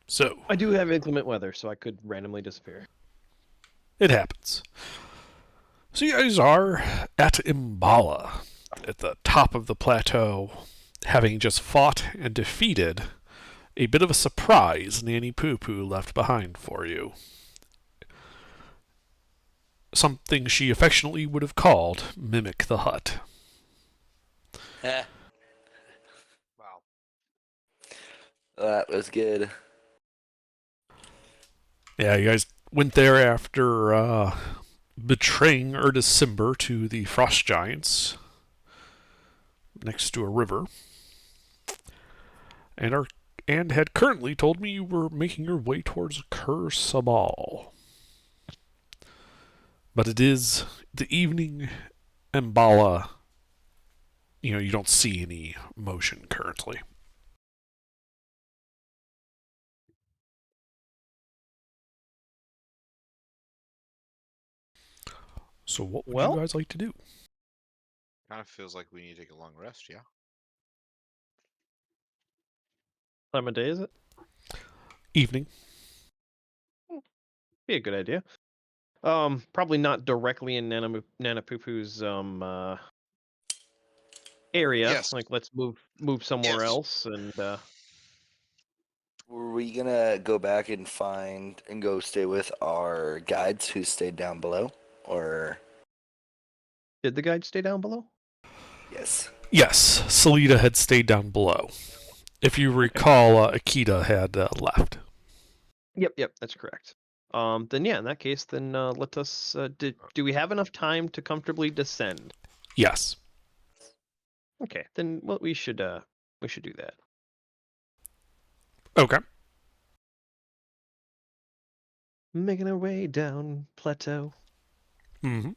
So, I do have inclement weather, so I could randomly disappear. it happens. So you guys are at Imbala, at the top of the plateau, having just fought and defeated a bit of a surprise Nanny Poo Poo left behind for you. Something she affectionately would have called Mimic the Hut. Heh, Wow. that was good. Yeah, you guys went there after betraying Erdecember to the Frost Giants next to a river, and had currently told me you were making your way towards Kur Sabal. But it is the evening, and Bala, you don't see any motion currently. So what would you Well, guys like to do? Kind of feels like we need to take a long rest, yeah? time of day is it? Evening. Be a good idea. Probably not directly in Nana Poo Poo's area. Yes. Like, let's move somewhere Yes. else, and Were we gonna go back and find and go stay with our guides who stayed down below? Or did the guide stay down below? yes. Yes, Salida had stayed down below. If you recall, Akita had left. Yep, that's correct. Then yeah, in that case, then let us. Do we have enough time to comfortably descend? Yes. Okay, then well, we should do that. Okay. Making our way down plateau. Mm-hmm.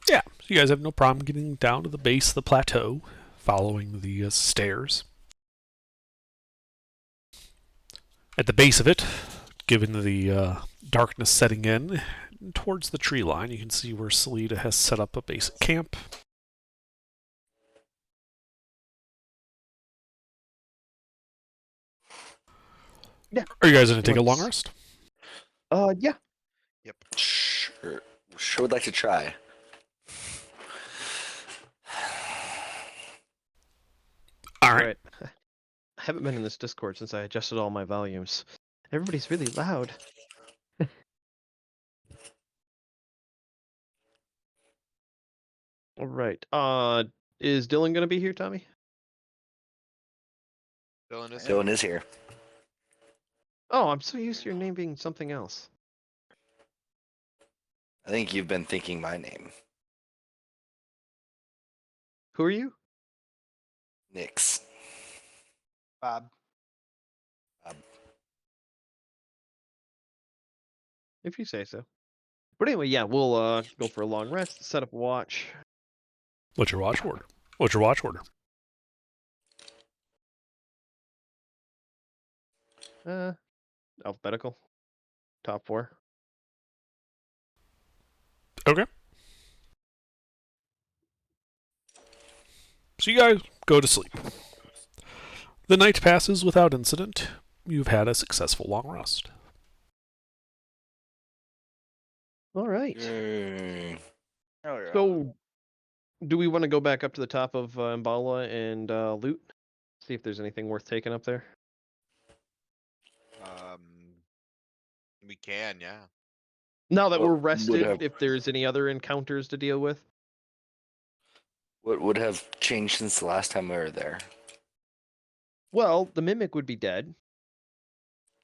Yeah, so you guys have no problem getting down to the base of the plateau, following the stairs. At the base of it, given the darkness setting in, towards the tree line, you can see where Salida has set up a basic camp. Yeah. Are you guys going to take a long Let's- rest? Yeah. Yep. Sure would like to try. All right. I haven't been in this Discord since I adjusted all my volumes. Everybody's really loud. All right. Is Dylan gonna be here, Tommy? Dylan is here. Oh, I'm so used to your name being something else. I think you've been thinking my name. Who are you? Nix. Bob. If you say so. But anyway, yeah, we'll go for a long rest, set up a watch. What's your watch order? What's your watch order? Alphabetical. Top 4. Okay. So you guys go to sleep. The night passes without incident. You've had a successful long rest. All right. Mm, Oh, yeah. So, do we want to go back up to the top of Mbala and loot? See if there's anything worth taking up there. Um, we can, yeah. Now that What we're would rested, have- if there's any other encounters to deal with. What would have changed since the last time we were there? Well, the mimic would be dead,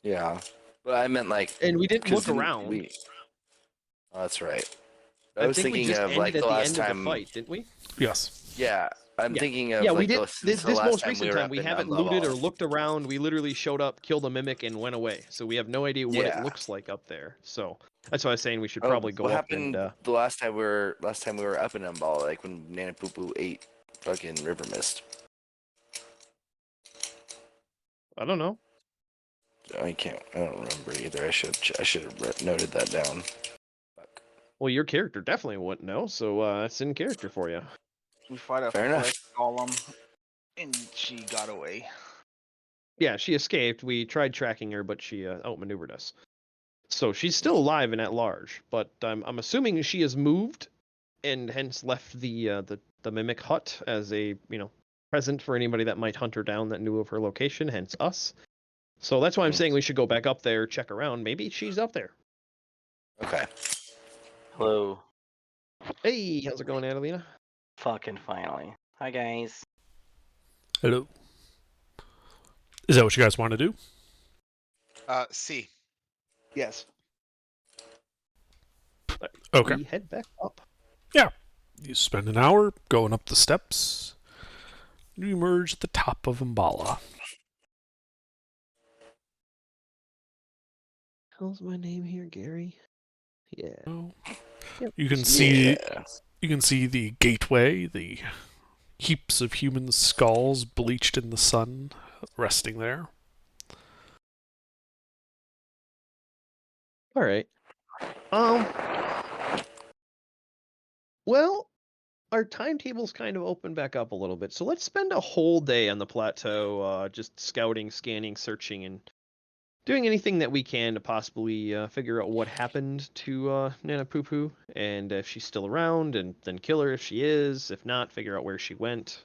Yeah. But I meant like and we didn't 'cause look around. Oh, that's right. I I was think we thinking just of ended like at the the last end time. of the fight, didn't we? Yes. Yeah, I'm Yeah. thinking of Yeah, we like did. since This the last most time recent we were time, up we in haven't Umbaba. looted or looked around. We literally showed up, killed a mimic, and went away. So we have no idea what it Yeah. looks like up there. So that's why I was saying we should Oh, probably go what up happened and. the last time we were up in Umbala, like when Nana Poo Poo ate fucking river mist? I don't know. I don't remember either. I should have noted that down. Fuck. Well, your character definitely wouldn't know, so it's in character for you. We fight a Fair enough. flesh golem, and she got away. Yeah, she escaped. We tried tracking her, but she outmaneuvered us. So she's still alive and at large, but I'm assuming she has moved, and hence left the mimic hut as a present for anybody that might hunt her down that knew of her location. Hence us. So that's why I'm saying we should go back up there, check around. Maybe she's up there. Okay. Hello. Hey, how's it going, Adelina? Fucking finally. Hi, guys. Hello. Is that what you guys want to do? C. Yes. Okay. We head back up. You spend an hour going up the steps. You emerge at the top of Umbala. How's my name here, Gary? Yeah. Oh. Yep. You can see Yeah. you can see the gateway, the heaps of human skulls bleached in the sun resting there. All right. Well, our timetable's kind of opened back up a little bit, so let's spend a whole day on the plateau, just scouting, scanning, searching, and doing anything that we can to possibly figure out what happened to Nana Poo Poo, and if she's still around, and then kill her if she is. If not, figure out where she went.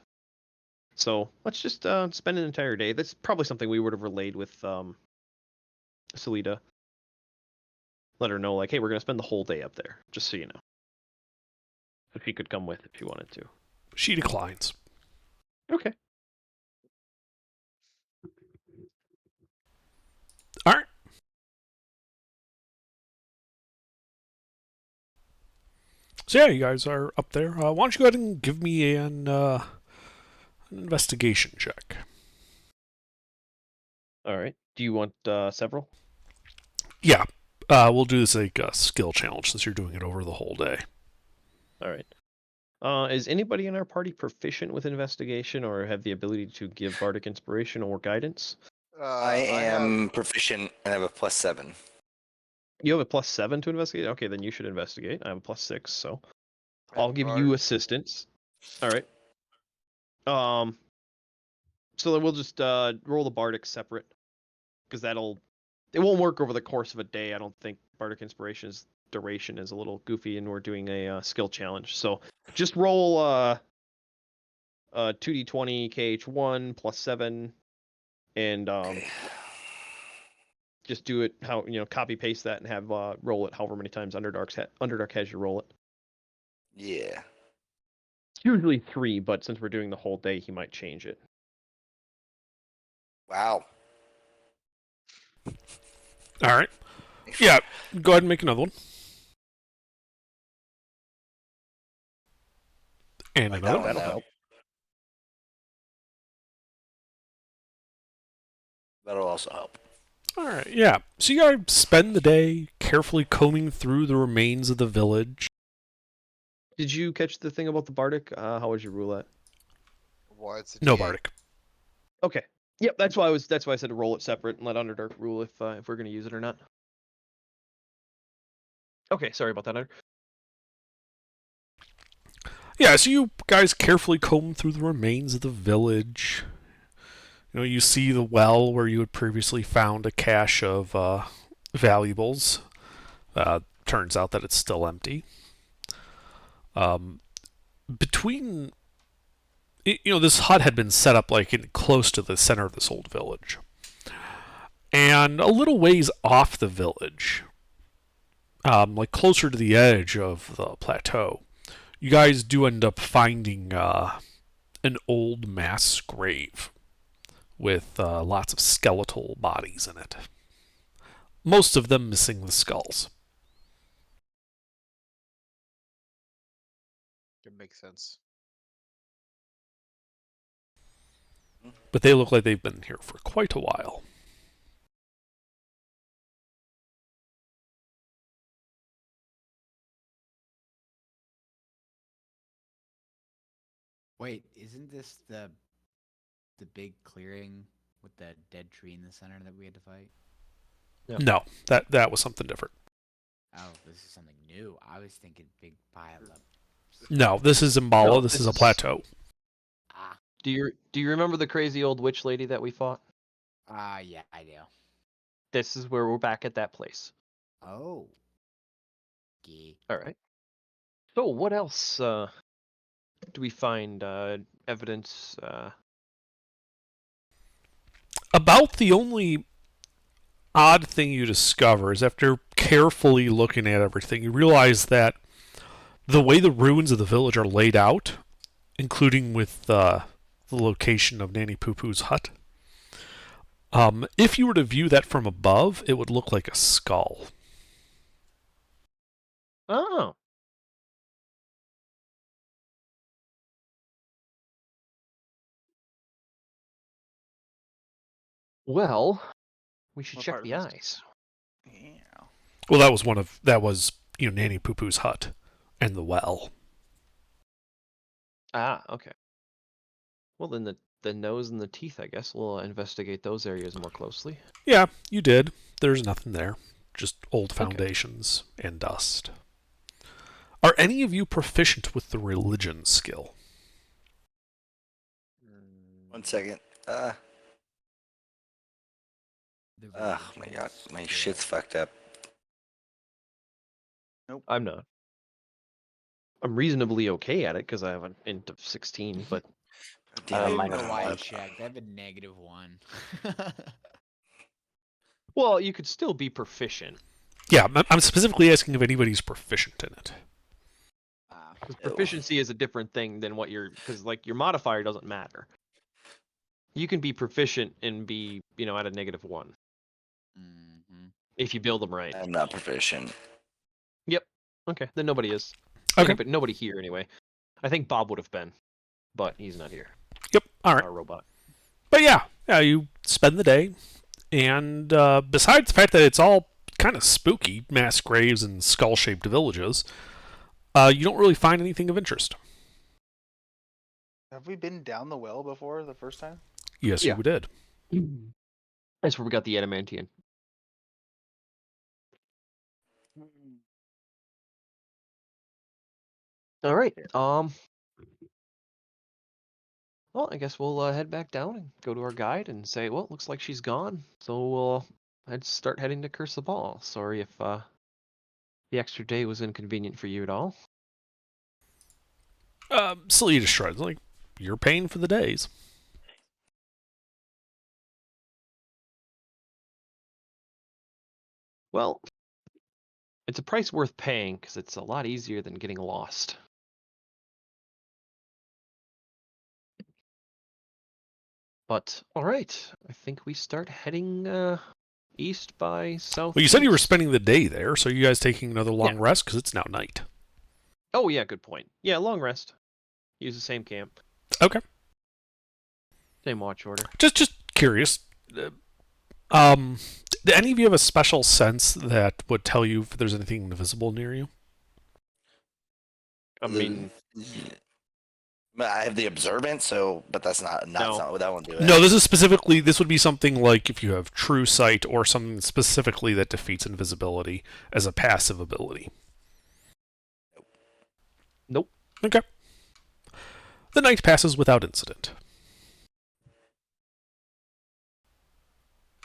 So let's just spend an entire day. That's probably something we would have relayed with Salida. Let her know, like, hey, we're gonna spend the whole day up there, just so you know. If she could come with if you wanted to. She declines. Okay. All right. So yeah, you guys are up there. Why don't you go ahead and give me an investigation check? All right. Do you want several? Yeah. We'll do this like a skill challenge since you're doing it over the whole day. All right. Is anybody in our party proficient with investigation or have the ability to give bardic inspiration or guidance? I am proficient and have a +7. You have a +7 to investigate? Okay, then you should investigate. I have a +6, so I I'll have give Bard. you assistance. All right. So then we'll just roll the bardic separate because it won't work over the course of a day. I don't think bardic inspiration's duration is a little goofy, and we're doing a skill challenge. So just roll 2d20 KH1 +7, and Okay. just do it how copy paste that and have roll it however many times Underdark has you roll it. Yeah. It's usually 3, but since we're doing the whole day, he might change it. Wow. All right. Yeah. Go ahead and make another one. And Like another. that one, That'll though. help. That'll also help. All right. Yeah. So you guys spend the day carefully combing through the remains of the village. Did you catch the thing about the bardic? How was your roulette? What's the No D8? bardic. Okay. Yep, that's why I said to roll it separate and let Underdark rule if we're gonna use it or not. Okay, sorry about that, Under. Yeah, so you guys carefully comb through the remains of the village. You see the well where you had previously found a cache of valuables. Turns out that it's still empty. Between, this hut had been set up close to the center of this old village. And a little ways off the village, closer to the edge of the plateau, you guys do end up finding an old mass grave with lots of skeletal bodies in it. Most of them missing the skulls. It makes sense. But they look like they've been here for quite a while. Wait, isn't this the big clearing with that dead tree in the center that we had to fight? Yeah. No, that was something different. Oh, this is something new. I was thinking big pile up. No, this is Imbala. No, this is a this is- plateau. Ah, Do you remember the crazy old witch lady that we fought? yeah, I do. This is where we're back at that place. Oh. Gee. All right. So what else do we find evidence? About the only odd thing you discover is after carefully looking at everything, you realize that the way the ruins of the village are laid out, including with the location of Nanny Poo Poo's hut, if you were to view that from above, it would look like a skull. Oh. Well, we should What check part the of this? eyes. Yeah. Well, that was Nanny Poo Poo's hut and the well. Ah, okay. Well, then the nose and the teeth, I guess. We'll investigate those areas more closely. Yeah, you did. There's nothing there. Just old Okay. foundations and dust. Are any of you proficient with the religion skill? 1 second. The Oh my god, my shit's fucked up. I'm not. I'm reasonably okay at it because I have an int of 16, but Damn, I mine don't is know why I five. checked. I have a -1. well, you could still be proficient. Yeah, I'm specifically asking if anybody's proficient in it. Because proficiency is a different thing than what because like your modifier doesn't matter. You can be proficient and be, at a -1 Mm-hmm. if you build them right. I'm not proficient. Yep. Okay, then nobody is. Okay. But nobody here anyway. I think Bob would have been, but he's not here. Yep. All right. Our robot. But yeah, you spend the day, and besides the fact that it's all kind of spooky, mass graves and skull-shaped villages, you don't really find anything of interest. Have we been down the well before the first time? Yes, Yeah. you did. That's where we got the adamantium. All right. Well, I guess we'll head back down and go to our guide and say, well, it looks like she's gone. So we'll start heading to Curse the Ball. Sorry if the extra day was inconvenient for you at all. Selita shrugs, like, you're paying for the days. Well, it's a price worth paying because it's a lot easier than getting lost. But all right, I think we start heading east by south. Well, you said you were spending the day there, so you guys taking another long rest because it's now night. Oh yeah, good point. Yeah, long rest. Use the same camp. Okay. Same watch order. Just curious. Do any of you have a special sense that would tell you if there's anything invisible near you? I mean, I have the observant, but that's not No. that won't do it. No, this would be something like if you have true sight or something specifically that defeats invisibility as a passive ability. Nope. Okay. The night passes without incident.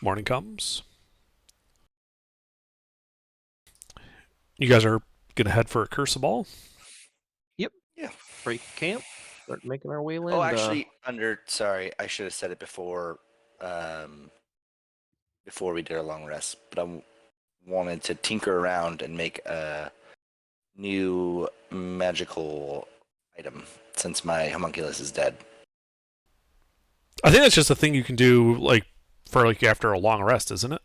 Morning comes. You guys are gonna head for a Curse of Ball? Break camp. Start making our way land. Oh, actually, sorry, I should have said it before we did our long rest, but I wanted to tinker around and make a new magical item since my homunculus is dead. I think that's just a thing you can do for after a long rest, isn't it?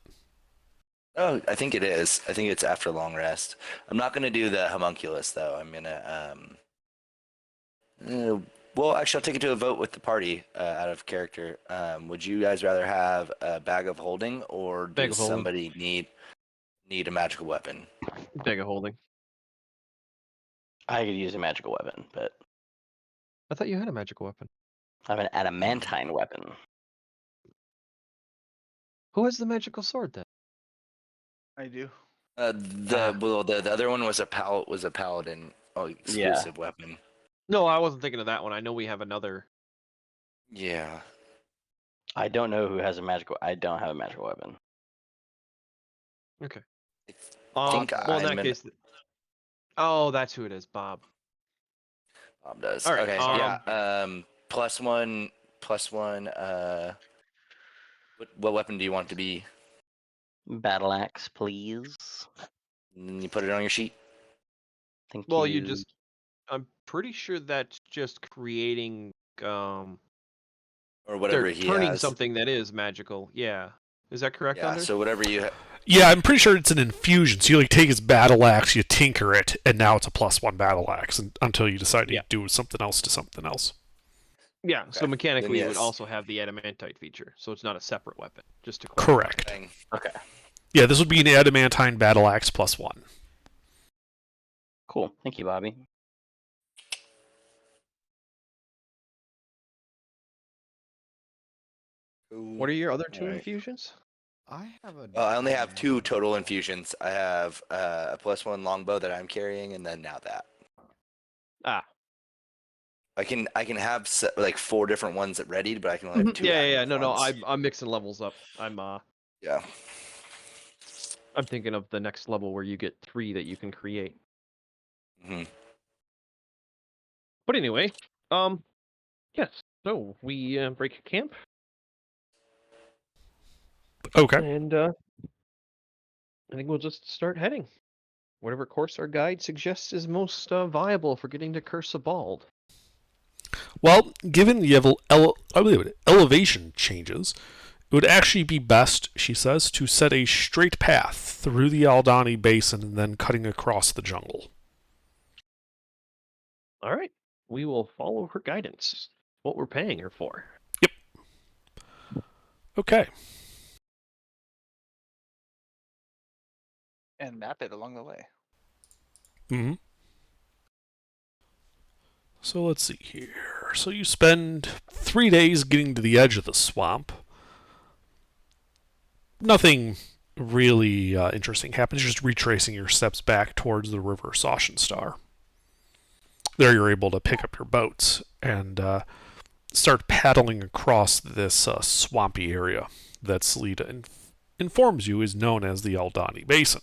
Oh, I think it is. I think it's after long rest. I'm not gonna do the homunculus though. I'm gonna well, actually, I'll take it to a vote with the party out of character. Would you guys rather have a bag of holding, or Bag does of holding. somebody need a magical weapon? Bag of holding. I could use a magical weapon, but I thought you had a magical weapon. I have an adamantine weapon. Who has the magical sword then? I do. The other one was a paladin exclusive weapon. No, I wasn't thinking of that one. I know we have another. Yeah. I don't know who has a magical. I don't have a magical weapon. Okay. I think well, in that I'm in- case. Oh, that's who it is, Bob. Bob does. All right, Okay. Yeah. +1. What weapon do you want it to be? Battle axe, please. And then you put it on your sheet. Thank Well, you. you just. I'm pretty sure that's just creating. Or whatever They're he turning has. something that is magical. Yeah. Is that correct, Yeah. Under? So whatever you. Yeah, I'm pretty sure it's an infusion. So you like take his battle axe, you tinker it, and now it's a +1 battle axe until you decide to Yeah. do something else to something else. Yeah. So Okay. mechanically, Then it would yes. also have the adamantite feature. So it's not a separate weapon. Just to clarify. Correct. Thing. Okay. Yeah, this would be an adamantine battle axe +1. Cool. Thank you, Bobby. What are your other two Alright. infusions? I have a. Well, I only have 2 total infusions. I have a +1 longbow that I'm carrying, and then now that. Ah. I can have like 4 different ones ready, but I can only have 2. Yeah. active No. ones. I'm mixing levels up. Yeah. I'm thinking of the next level where you get 3 that you can create. hmm But anyway, yes. So we break camp Okay. and I think we'll just start heading. Whatever course our guide suggests is most viable for getting to Curse of Bald. Well, given the elevation changes, it would actually be best, she says, to set a straight path through the Aldani Basin and then cutting across the jungle. All right. We will follow her guidance. What we're paying her for. Okay. And map it along the way. hmm So let's see here. So you spend 3 days getting to the edge of the swamp. Nothing really interesting happens. You're just retracing your steps back towards the river Sachenstar. There you're able to pick up your boats and start paddling across this swampy area that Selita informs you is known as the Aldani Basin.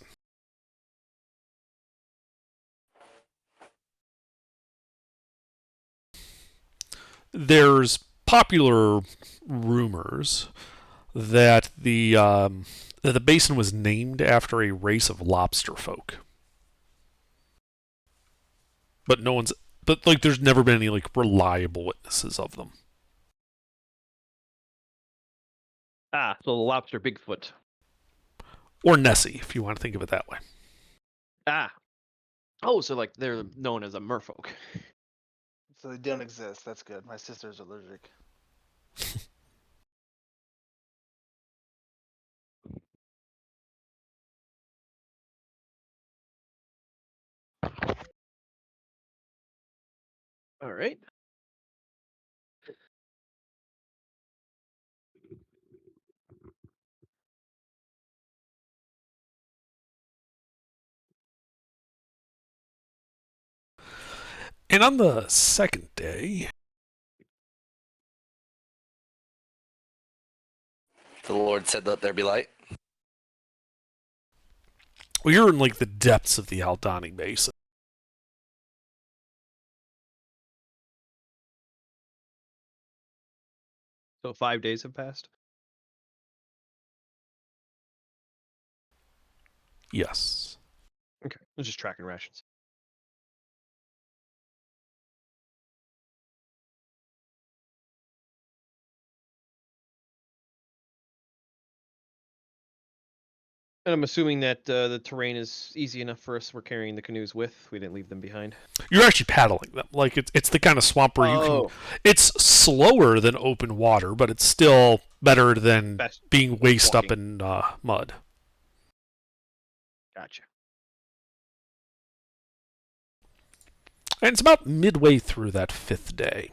There's popular rumors that the basin was named after a race of lobster folk, but there's never been any like reliable witnesses of them. Ah, so the lobster Bigfoot. Or Nessie, if you want to think of it that way. Ah. Oh, so like they're known as a merfolk. So they don't exist. That's good. My sister's allergic. All right. And on the second day, The Lord said, "Let there be light." well, you're in like the depths of the Aldani Basin. So 5 days have passed. Yes. Okay. I'm just tracking rations. And I'm assuming that the terrain is easy enough for us. We're carrying the canoes with. We didn't leave them behind. You're actually paddling them. Like it's the kind of swamp where you can. It's slower than open water, but it's still better than Best being waist up walking. in mud. Gotcha. And it's about midway through that 5th day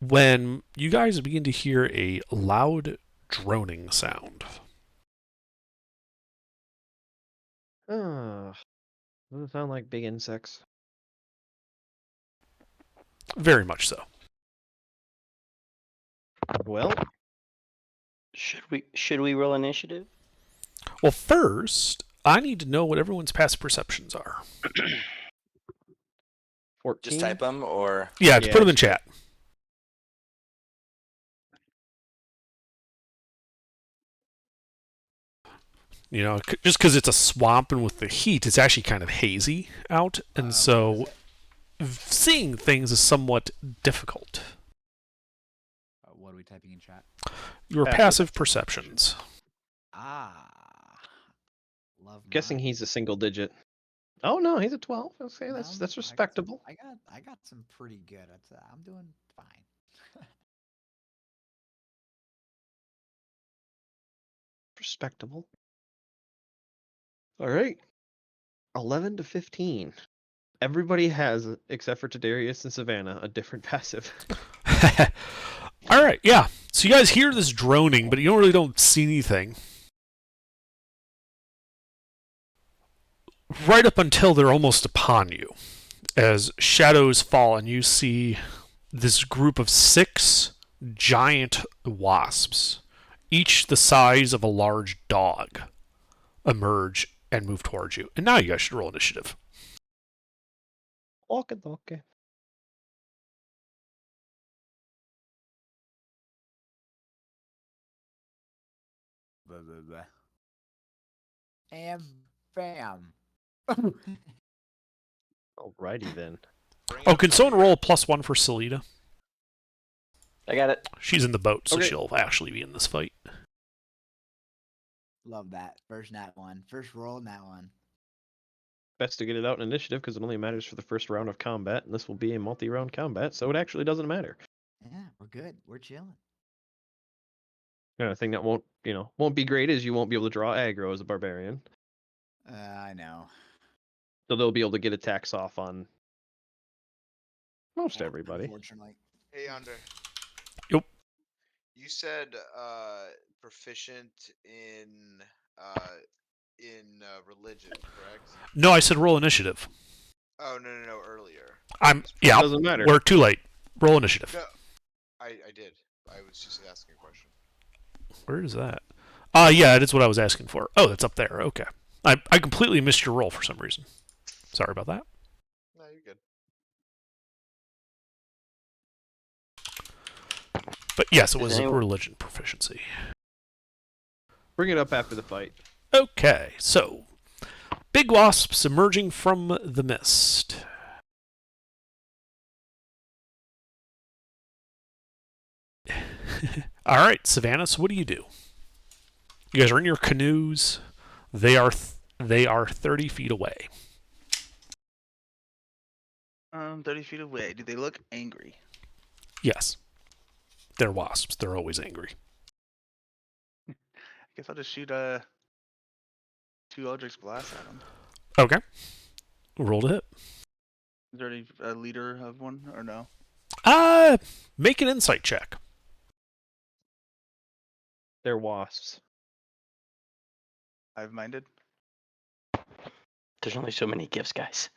when you guys begin to hear a loud droning sound. Doesn't sound like big insects. Very much so. Well, Should we roll initiative? Well, first, I need to know what everyone's passive perceptions are. 14. Just type them, or Yeah, just Yeah, put them in sure. chat. You know, just because it's a swamp and with the heat, it's actually kind of hazy out, and so seeing things is somewhat difficult. What are we typing in chat? Your Passive passive perceptions. Ah, love. Guessing mine. he's a single digit. Oh no, he's a 12. Okay, No, that's I got some- respectable. I got some pretty good. I'm doing fine. Respectable. All right. 11 to 15. Everybody has, except for Tadarius and Savannah, a different passive. All right, yeah. So you guys hear this droning, but you don't see anything. Right up until they're almost upon you, as shadows fall, and you see this group of 6 giant wasps, each the size of a large dog, emerge and move towards you. And now you guys should roll initiative. Okay. Blah, blah, blah. And bam. Alrighty then. Bring Oh, up can the someone rear. roll a +1 for Salida? I got it. She's in the boat, so Okay. she'll actually be in this fight. Love that. First nat one. First roll nat one. Best to get it out in initiative because it only matters for the first round of combat, and this will be a multi-round combat, so it actually doesn't matter. Yeah, we're good. We're chilling. The only thing that won't be great is you won't be able to draw aggro as a barbarian, I know. so they'll be able to get attacks off on most Yeah, everybody. Unfortunately. Hey, Andre. Yep. You said proficient in religion, correct? No, I said roll initiative. Oh no, earlier. Yeah, Doesn't matter. we're too late. Roll initiative. No, I did. I was just asking a question. Where is that? Yeah, it is what I was asking for. Oh, it's up there. Okay. I completely missed your roll for some reason. Sorry about that. No, you're good. But yes, it Does was anyone- religion proficiency. Bring it up after the fight. Okay, so big wasps emerging from the mist. All right, Savannah. So what do? You guys are in your canoes. They are 30 feet away. 30 feet away. Do they look angry? Yes, they're wasps. They're always angry. I guess I'll just shoot 2 Eldritch Blasts at them. Okay, roll to hit. Is there any leader of one or no? Make an insight check. They're wasps. Hive minded. There's only so many gifts, guys.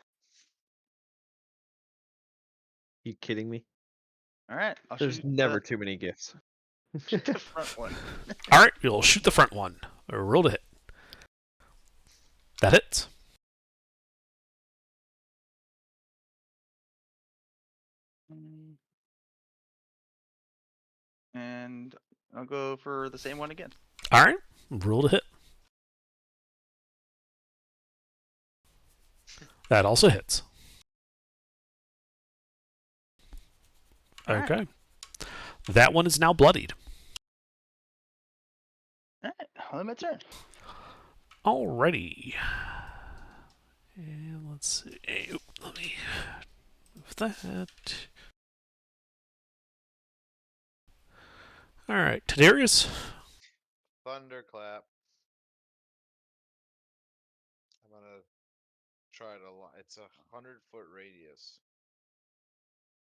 You kidding me? All right. I'll There's shoot never too many gifts. shoot the front one. All right, you'll shoot the front one. Roll to hit. That hits. And I'll go for the same one again. All right, roll to hit. That also hits. All right. Okay. That one is now bloodied. All right. I'll my turn. Alrighty. And let's see. Let me move that. Alright, Tadarius. Thunderclap. I'm gonna try it a lot. It's a 100-foot radius.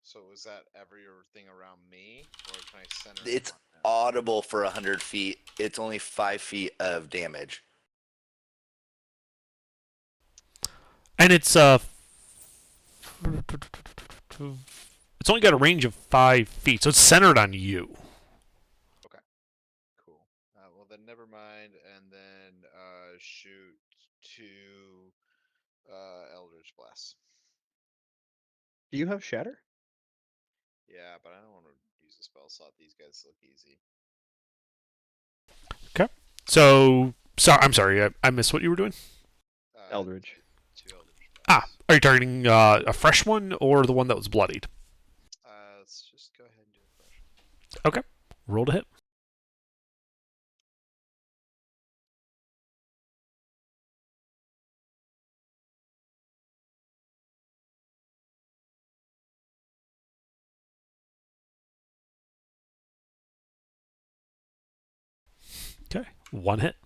So is that everything around me, or can I center? it it's on them? audible for 100 feet. It's only 5 feet of damage. And it's only got a range of 5 feet, so it's centered on you. Cool. Well then, never mind, and then shoot 2 Eldritch Blasts. Do you have Shatter? Yeah, but I don't want to use a spell slot. These guys look easy. So, I'm sorry, I missed what you were doing. Eldridge. 2 Eldritch Ah, Blasts. are you targeting a fresh one or the one that was bloodied? Let's just go ahead and do a fresh one. Roll to hit. Okay, 1 hit.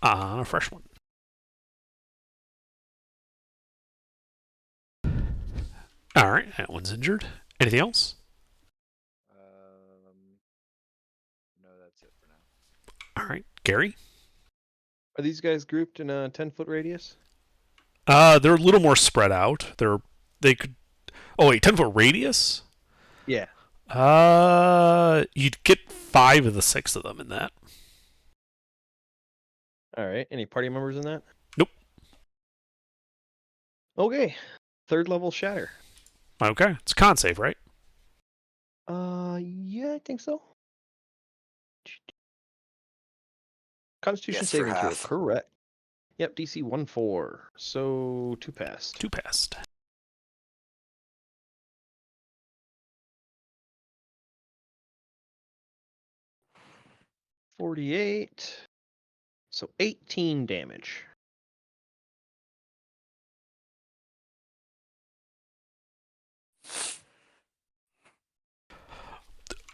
On a fresh one. Alright, that one's injured. Anything else? No, that's it for now. Alright, Gary? Are these guys grouped in a 10-foot radius? They're a little more spread out. They could. Oh wait, 10-foot radius. Yeah. You'd get 5 of the 6 of them in that. All right. Any party members in that? Nope. Okay. 3rd level Shatter. Okay, it's con save, right? Yeah, I think so. Constitution Yes, for saving throw, half. correct. Yep, DC 1-4. So 2 passed. 2 passed. $48. So 18 damage.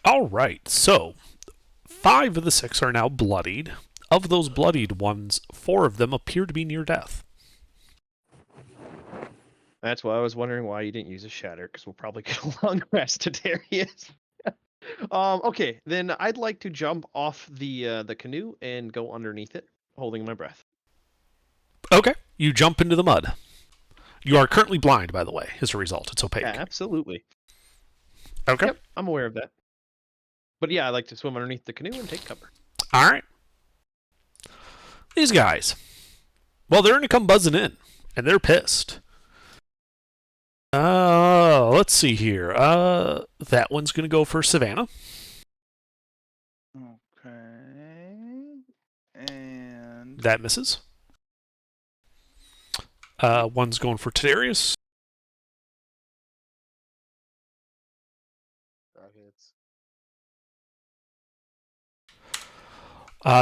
All right, so 5 of the 6 are now bloodied. Of those bloodied ones, 4 of them appear to be near death. That's why I was wondering why you didn't use a Shatter, because we'll probably get a long rest to Darius. Okay, then I'd like to jump off the canoe and go underneath it, holding my breath. Okay, you jump into the mud. You are currently blind, by the way, as a result. It's opaque. Yeah, absolutely. Okay. Yep, I'm aware of that. But yeah, I like to swim underneath the canoe and take cover. All right. These guys. Well, they're going to come buzzing in, and they're pissed. Let's see here. That one's going to go for Savannah. Okay. And That misses. One's going for Tadarius. That hits.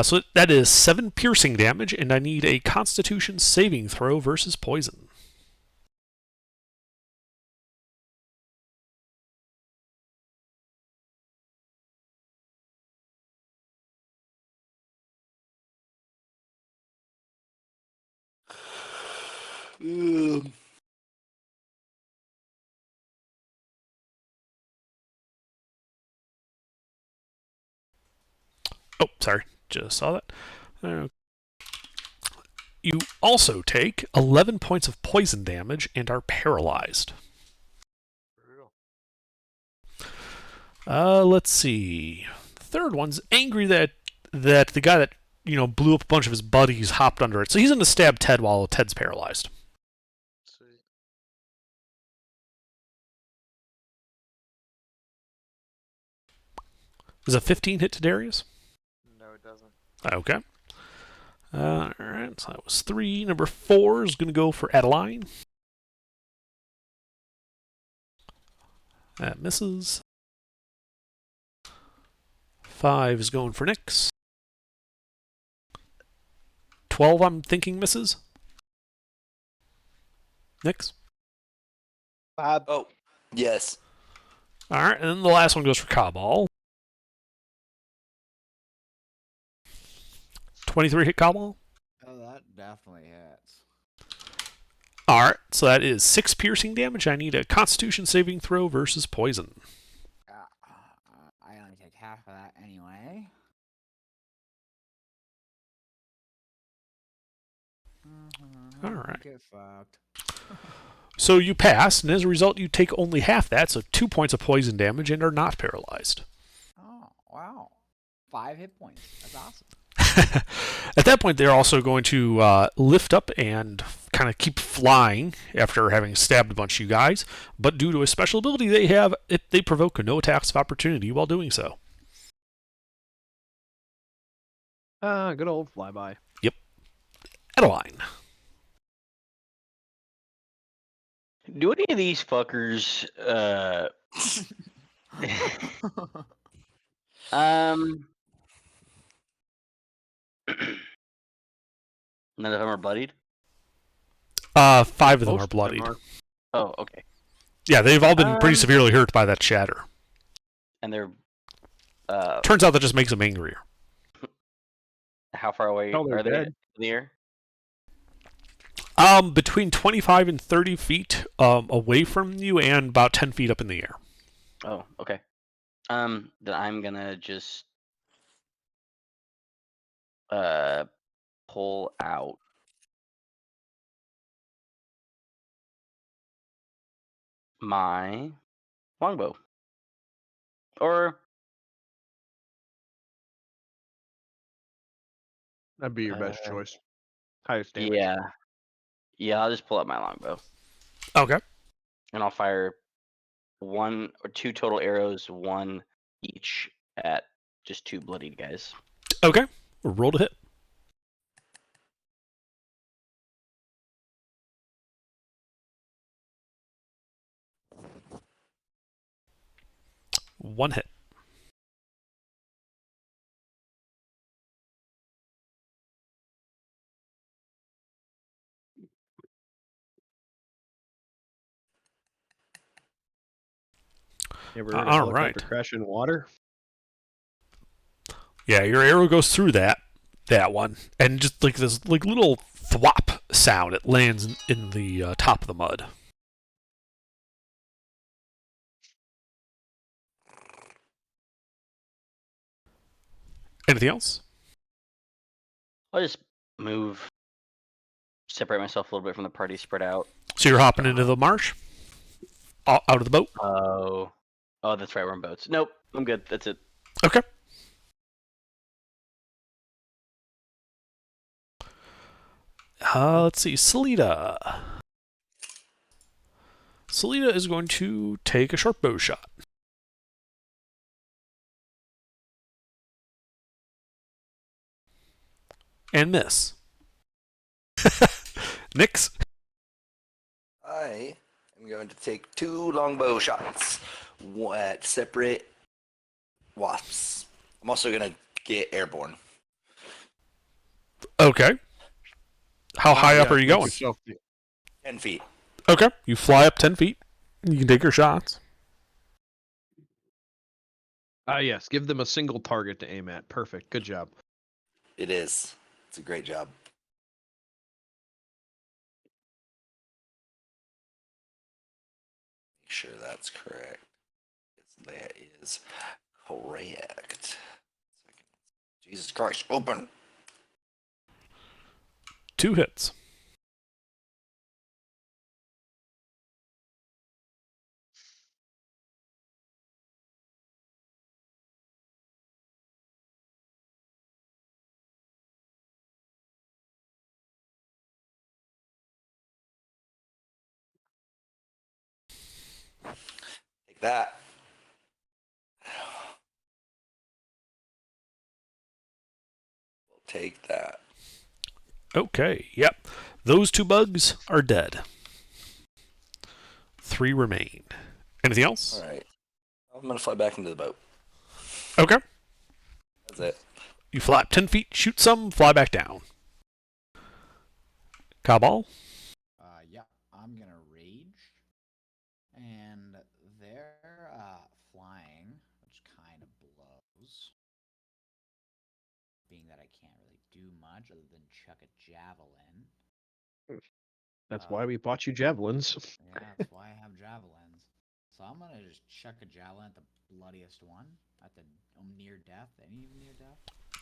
So that is 7 piercing damage, and I need a Constitution saving throw versus poison. Oh, sorry. Just saw that. You also take 11 points of poison damage and are paralyzed. Brutal. Let's see. The third one's angry that the guy that blew up a bunch of his buddies hopped under it. So he's going to stab Ted while Ted's paralyzed. Sweet. Is a 15 hit to Darius? No, it doesn't. Okay. Alright, so that was 3. Number 4 is going to go for Adeline. That misses. 5 is going for Nyx. 12, I'm thinking, misses. Nyx? Oh, yes. Alright, and then the last one goes for Cabal. 23 hit Cabal. Oh, that definitely hits. Alright, so that is 6 piercing damage. I need a Constitution saving throw versus poison. I only take half of that anyway. All right. Get fucked. So you pass, and as a result, you take only half that, so 2 points of poison damage, and are not paralyzed. Oh, wow. 5 hit points. That's awesome. At that point, they're also going to lift up and kind of keep flying after having stabbed a bunch of you guys. But due to a special ability they have, they provoke no attacks of opportunity while doing so. Good old flyby. Adeline. Do any of these fuckers none of them are bloodied? 5 of them Most are of them bloodied. are. Oh, okay. Yeah, they've all been pretty Um, severely hurt by that shatter. And they're Turns out that just makes them angrier. how far away Oh, they're are they dead. in the air? Between 25 and 30 feet away from you and about 10 feet up in the air. Oh, okay. Then I'm gonna just pull out my longbow. Or That'd be your best Uh, choice. Highest damage. yeah, I'll just pull out my longbow Okay. and I'll fire 1 or 2 total arrows, 1 each at just 2 bloodied guys. Okay. Roll to hit. One hit. You ever heard All of helicopter right. crash in water? Yeah, your arrow goes through that one, and just like this like little thwop sound, it lands in the top of the mud. Anything else? I'll just move, separate myself a little bit from the party, spread out. So you're hopping into the marsh? Out of the boat? Oh, that's right, we're in boats. Nope, I'm good. That's it. Okay. Let's see. Salida. Salida is going to take a short bow shot. And miss. Nix. I am going to take 2 longbow shots at separate wasps. I'm also going to get airborne. Okay. How high up are you make going? yourself 10 feet. Okay. You fly up 10 feet. You can take your shots. yes, give them a single target to aim at. Perfect. Good job. It is. It's a great job. Make sure that's correct. That is correct. Jesus Christ, open. 2 hits. Take that. We'll take that. Okay. Yep. Those 2 bugs are dead. 3 remain. Anything else? All right. I'm going to fly back into the boat. Okay. That's it. You fly up 10 feet, shoot some, fly back down. Cabal? Yeah, I'm gonna rage. And they're flying, which kind of blows. Being that I can't really do much other than chuck a javelin. That's why we bought you javelins. Yeah, that's why I have javelins. So I'm gonna just chuck a javelin at the bloodiest one, at the near death. Any near death?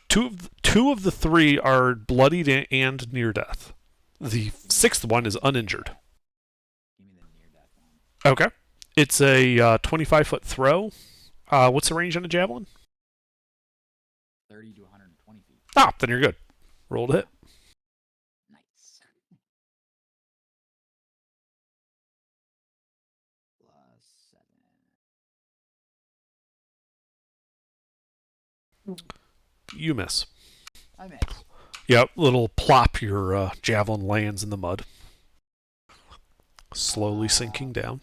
Two of the 3 are bloodied and near death. The sixth one is uninjured. Give me the near death one. Okay. It's a 25-foot throw. What's the range on a javelin? 30 to 120 feet. Ah, then you're good. Roll to hit. Nice. +7. You miss. I miss. Yep, little plop, your javelin lands in the mud. Slowly sinking down.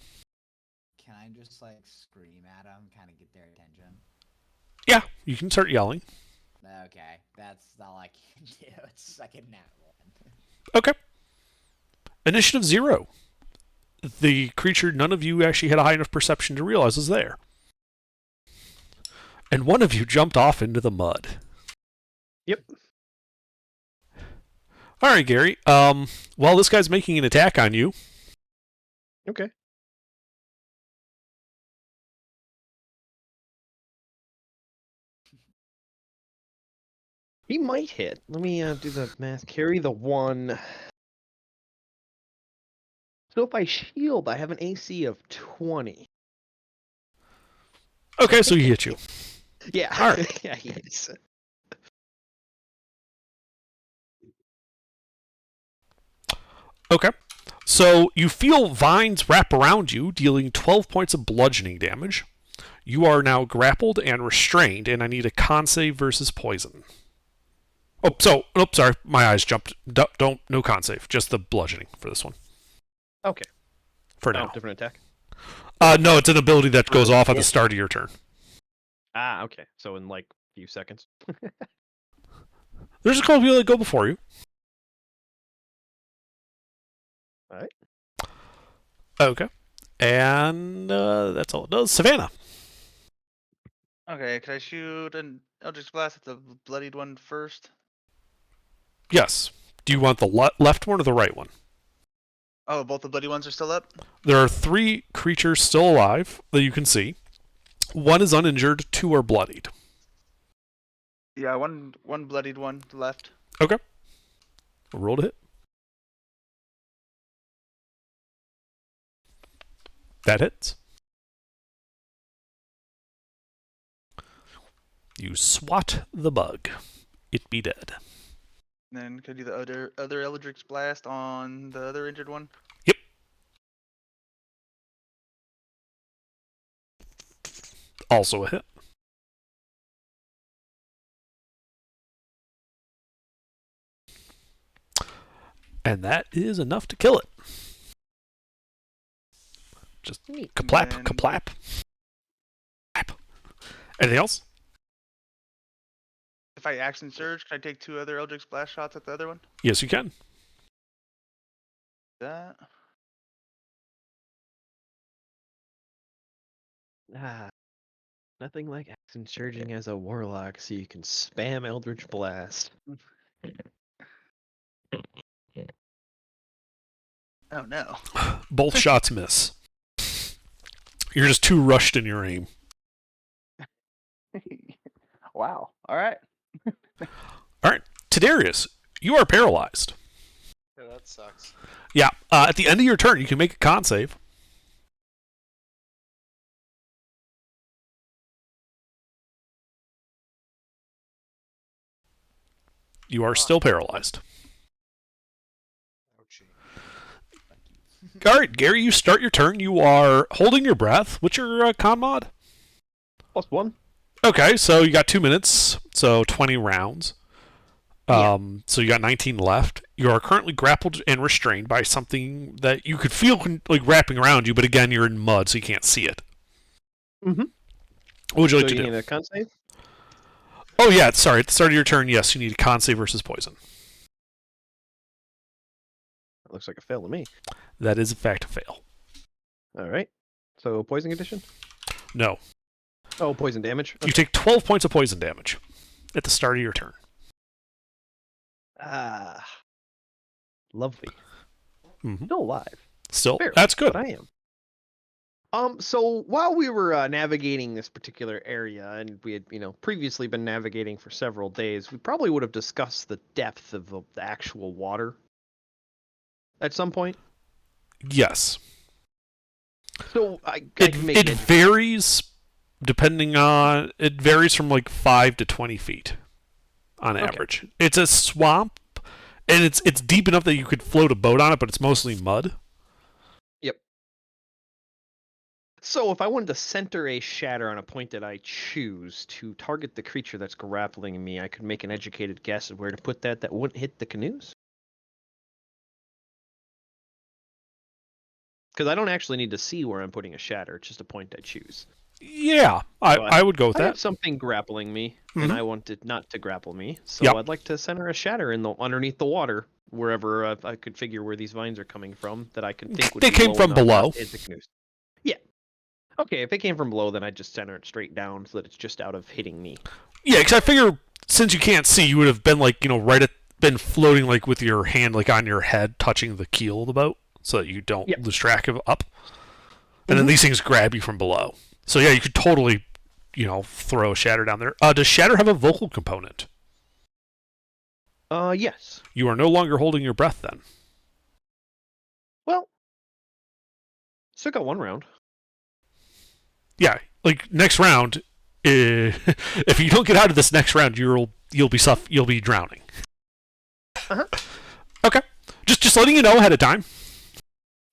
Can I just like scream at them, kind of get their attention? Yeah, you can start yelling. Okay, that's all I can do. It's like a nat one. Okay. Initiative 0. The creature none of you actually had a high enough perception to realize was there. And one of you jumped off into the mud. Yep. All right, Gary. Well, this guy's making an attack on you. Okay. He might hit. Let me do the math. Carry the 1. So if I shield, I have an AC of 20. Okay, so he hit you. Yeah. All right. Yeah, he hits. Okay. So you feel vines wrap around you, dealing 12 points of bludgeoning damage. You are now grappled and restrained, and I need a con save versus poison. Sorry, my eyes jumped. No con save, just the bludgeoning for this one. Okay. For Oh, now. different attack? No, it's an ability that goes off at the start of your turn. Ah, okay. So in like a few seconds. There's a couple people that go before you. Alright. Okay. And that's all it does. Savannah. Okay, could I shoot an Eldritch Blast at the bloodied one first? Yes. Do you want the left one or the right one? Oh, both the bloody ones are still up? There are 3 creatures still alive that you can see. 1 is uninjured, 2 are bloodied. Yeah, one bloodied one left. Okay. Roll to hit. That hits. You swat the bug. It be dead. Then could I do the other Eldritch Blast on the other injured one? Yep. Also a hit. And that is enough to kill it. Just kaplap, then- kaplap. Kaplap. Anything else? If I action surge, can I take 2 other Eldritch Blast shots at the other one? Yes, you can. That. Ah. Nothing like action surging as a warlock so you can spam Eldritch Blast. Oh no. Both shots miss. You're just too rushed in your aim. Wow. All right. All right, Tidarius, you are paralyzed. Yeah, that sucks. Yeah, at the end of your turn, you can make a con save. You are still paralyzed. Ouchie. All right, Gary, you start your turn. You are holding your breath. What's your con mod? +1. Okay, so you got 2 minutes, so 20 rounds. So you got 19 left. You are currently grappled and restrained by something that you could feel like wrapping around you, but again, you're in mud, so you can't see it. Mm-hmm. What would you So like to you do? need a con save? Oh, yeah, sorry. At the start of your turn, yes, you need a con save versus poison. That looks like a fail to me. That is, in fact, a fail. Alright. So poison condition? No. Oh, poison damage. You take 12 points of poison damage at the start of your turn. Ah. Lovely. Mm-hmm. Still alive. Still, Fair, that's good. But I am. So while we were navigating this particular area, and we had, previously been navigating for several days, we probably would have discussed the depth of the actual water. at some point? Yes. So I It can make it varies depending on. It varies from like 5 to 20 feet on Okay. average. It's a swamp, and it's deep enough that you could float a boat on it, but it's mostly mud. So if I wanted to center a shatter on a point that I choose to target the creature that's grappling me, I could make an educated guess of where to put that wouldn't hit the canoes? Because I don't actually need to see where I'm putting a shatter. It's just a point I choose. Yeah, But I would go with I have that. something grappling me, and Mhm. I want it not to grapple me. So Yep. I'd like to center a shatter in the underneath the water, wherever I could figure where these vines are coming from that I could think would They be came low from enough not below. to hit the canoes. Yeah. Okay, if it came from below, then I'd just center it straight down so that it's just out of hitting me. Yeah, because I figure since you can't see, you would have been like been floating like with your hand like on your head, touching the keel of the boat, so that you don't Yep. lose track of up. And then Mhm. these things grab you from below. So yeah, you could totally, throw a shatter down there. Does shatter have a vocal component? Yes. You are no longer holding your breath then. Well, still got one round. Yeah, like next round, if you don't get out of this next round, you'll be drowning. Uh-huh. Okay, just letting you know ahead of time.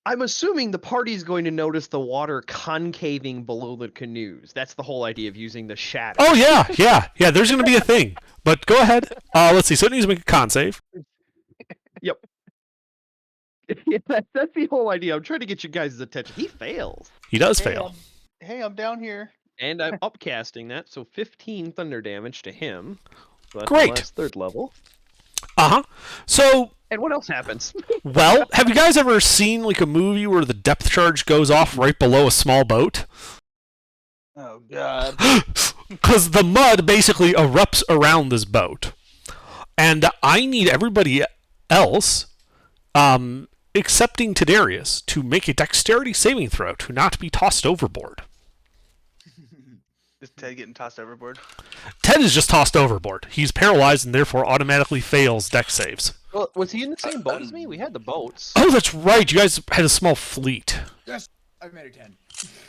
I'm assuming the party's going to notice the water concaving below the canoes. That's the whole idea of using the shatter. Oh yeah. There's gonna be a thing, but go ahead. Let's see. So it needs to make a con save. Yep. Yeah, that's the whole idea. I'm trying to get you guys' attention. He fails. He does Hey, fail. Hey, I'm down here. And I'm upcasting that, so 15 thunder damage to him. So that's Great. the last third level. So, And what else happens? well, have you guys ever seen like a movie where the depth charge goes off right below a small boat? Oh God. Because the mud basically erupts around this boat, and I need everybody else, excepting Tadarius, to make a dexterity saving throw to not be tossed overboard. Is Ted getting tossed overboard? Ted is just tossed overboard. He's paralyzed and therefore automatically fails dex saves. Well, was he in the same boat as me? We had the boats. Oh, that's right. You guys had a small fleet. Yes, I've made a 10.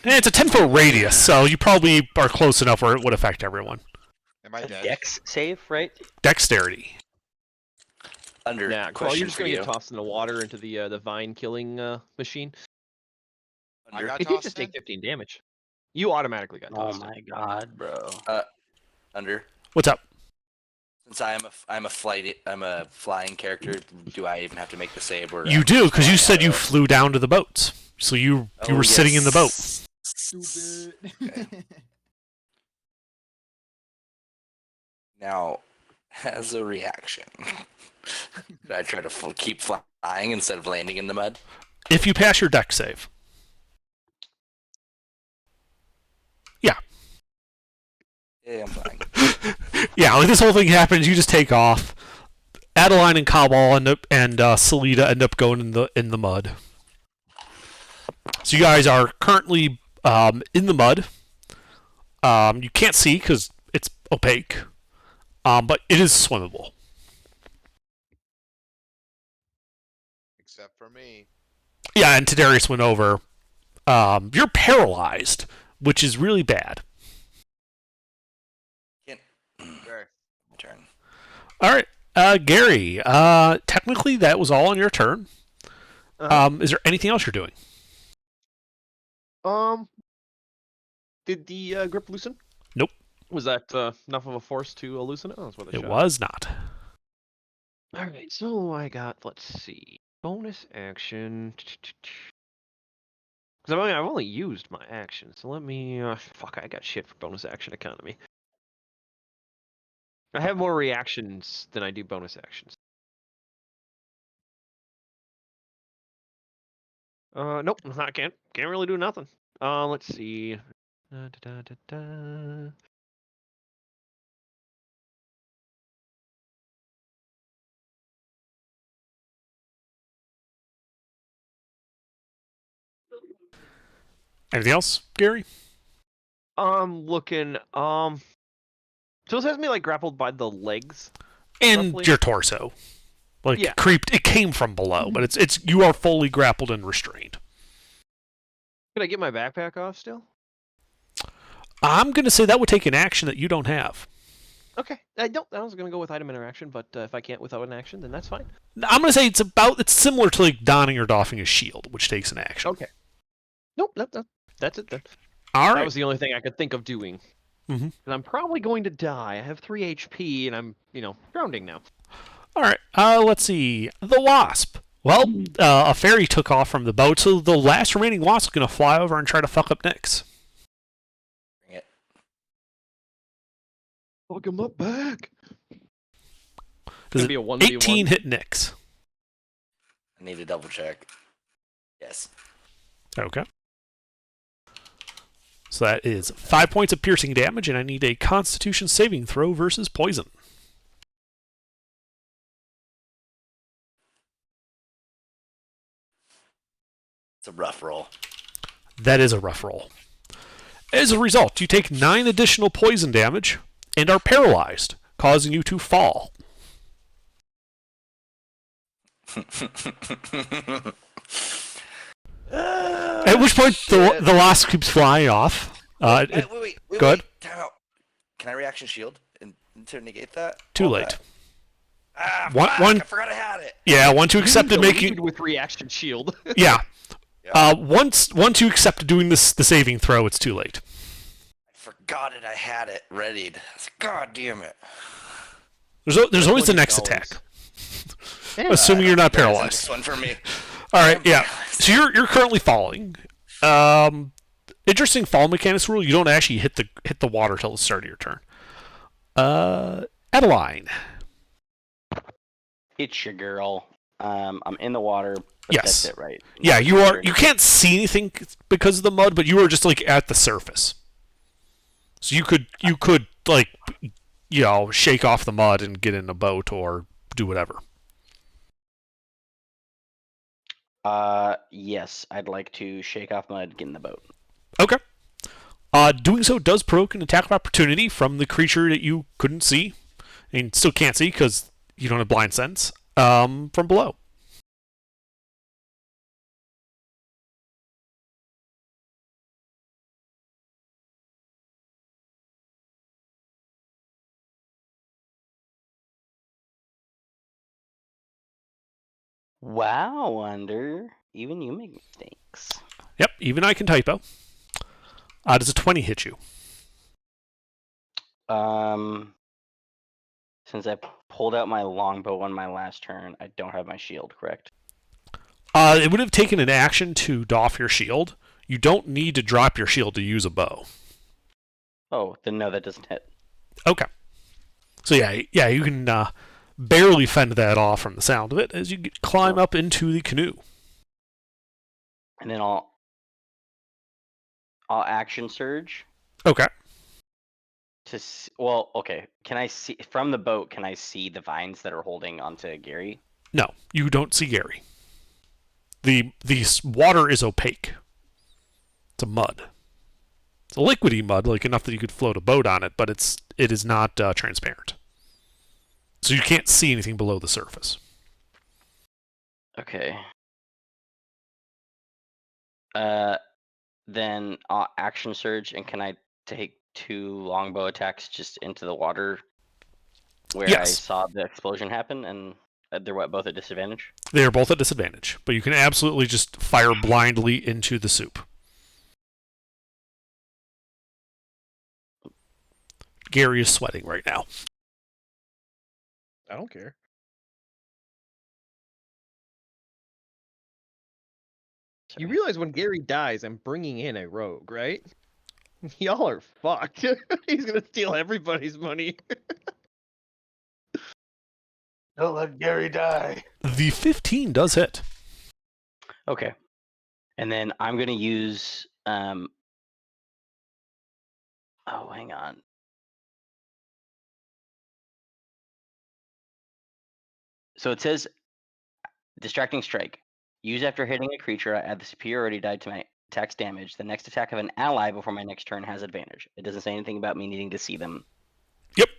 And it's a 10-foot radius, so you probably are close enough where it would affect everyone. Am I dead? Dex save, right? Dexterity. Under Yeah, Carl, question you're just for gonna you. get tossed in the water into the vine killing machine. I Under, got It did tossed just in? take 15 damage. You automatically got Oh tossed. in. my god, bro. under. What's up? Since I'm a flying character, do I even have to make the save? Or You do, because you said you flew down to the boats. So you were sitting in the boat. Stupid. Now, as a reaction, did I try to keep flying instead of landing in the mud? If you pass your dex save. Yeah, I'm flying. Yeah, like this whole thing happens, you just take off. Adeline and Cabal and Salida end up going in the mud. So you guys are currently in the mud. You can't see because it's opaque, but it is swimmable. Except for me. Yeah, and Tadarius went over. You're paralyzed, which is really bad. Okay. Turn. All right, Gary. Technically, that was all on your turn. Is there anything else you're doing? Did the grip loosen? Nope. Was that enough of a force to loosen it? Oh, that's what I It shot. was not. All right, so I got, let's see, bonus action. Because I've only used my action, so let me. Fuck, I got shit for bonus action economy. I have more reactions than I do bonus actions. Nope, I can't really do nothing. Let's see. Anything else, Gary? Looking. So this has me like grappled by the legs. And Roughly. your torso. Like Yeah. creeped, it came from below, but it's you are fully grappled and restrained. Could I get my backpack off still? I'm gonna say that would take an action that you don't have. Okay. I was gonna go with item interaction, but if I can't without an action, then that's fine. I'm gonna say it's similar to like donning or doffing a shield, which takes an action. Okay. Nope. That's it then. All That right. was the only thing I could think of doing. Mhm. And I'm probably going to die. I have 3 HP, and I'm drowning now. All right. Let's see. The wasp. Well, a fairy took off from the boat, so the last remaining wasp is gonna fly over and try to fuck up Nyx. Bring it. Fuck him up back. Does Gonna it be a 1v1. 18 hit Nyx? I need to double check. Yes. Okay. So that is 5 points of piercing damage, and I need a Constitution saving throw versus poison. It's a rough roll. That is a rough roll. As a result, you take 9 additional poison damage and are paralyzed, causing you to fall. At which point, the wasp keeps flying off. Wait, go ahead. Time out. Can I reaction shield to negate that? Too All late. that? Ah, One- fuck, one- I forgot I had it. Yeah, once you You accept need it, to making lead with reaction shield. yeah. Yeah. Once you accept doing the saving throw, it's too late. I forgot it. I had it readied. I was like, God damn it. There's always the Look at next those. attack, Yeah. assuming you're not There's the paralyzed. next one for me. All right, I'm yeah. paralyzed. So you're currently falling. Interesting fall mechanics rule. You don't actually hit the water till the start of your turn. Adeline. It's your girl. I'm in the water, but Yes. that's it, right? Yeah, you are. You can't see anything because of the mud, but you are just like at the surface. So you could like, shake off the mud and get in a boat or do whatever. Yes, I'd like to shake off mud, get in the boat. Okay. Doing so does provoke an attack of opportunity from the creature that you couldn't see and still can't see because you don't have blind sense. From below. Wow, Wonder. Even you make mistakes. Yep, even I can typo. Does a 20 hit you? Since I pulled out my longbow on my last turn, I don't have my shield, correct? It would have taken an action to doff your shield. You don't need to drop your shield to use a bow. Oh, then no, that doesn't hit. Okay. So yeah, you can barely fend that off from the sound of it as you climb up into the canoe. And then I'll action surge Okay. to well, okay. Can I see from the boat? Can I see the vines that are holding onto Gary? No, you don't see Gary. The water is opaque. It's a mud. It's a liquidy mud, like enough that you could float a boat on it, but it is not transparent. So you can't see anything below the surface. Okay. Then I'll action surge, and can I take 2 longbow attacks just into the water where I Yes. saw the explosion happen, and they're both at disadvantage? They are both at disadvantage, but you can absolutely just fire blindly into the soup. Gary is sweating right now. I don't care. You Sorry. realize when Gary dies, I'm bringing in a rogue, right? Y'all are fucked. He's gonna steal everybody's money. Don't let Gary die. The 15 does hit. Okay. And then I'm gonna use oh, hang on. So it says distracting strike. Use after hitting a creature, I add the superiority die to my attack's damage. The next attack of an ally before my next turn has advantage. It doesn't say anything about me needing to see them. Yep.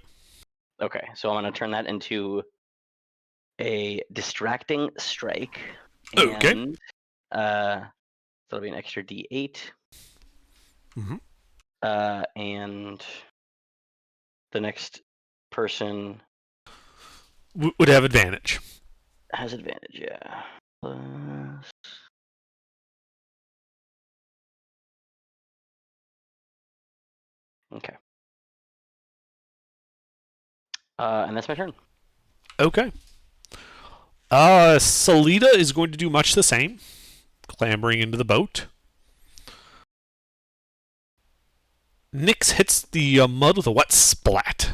Okay, so I'm gonna turn that into a distracting strike. Okay. And that'll be an extra D8. Mhm. And the next person Would have advantage. has advantage, yeah. Plus... Okay. And that's my turn. Okay. Salida is going to do much the same, clambering into the boat. Nyx hits the mud with a wet splat.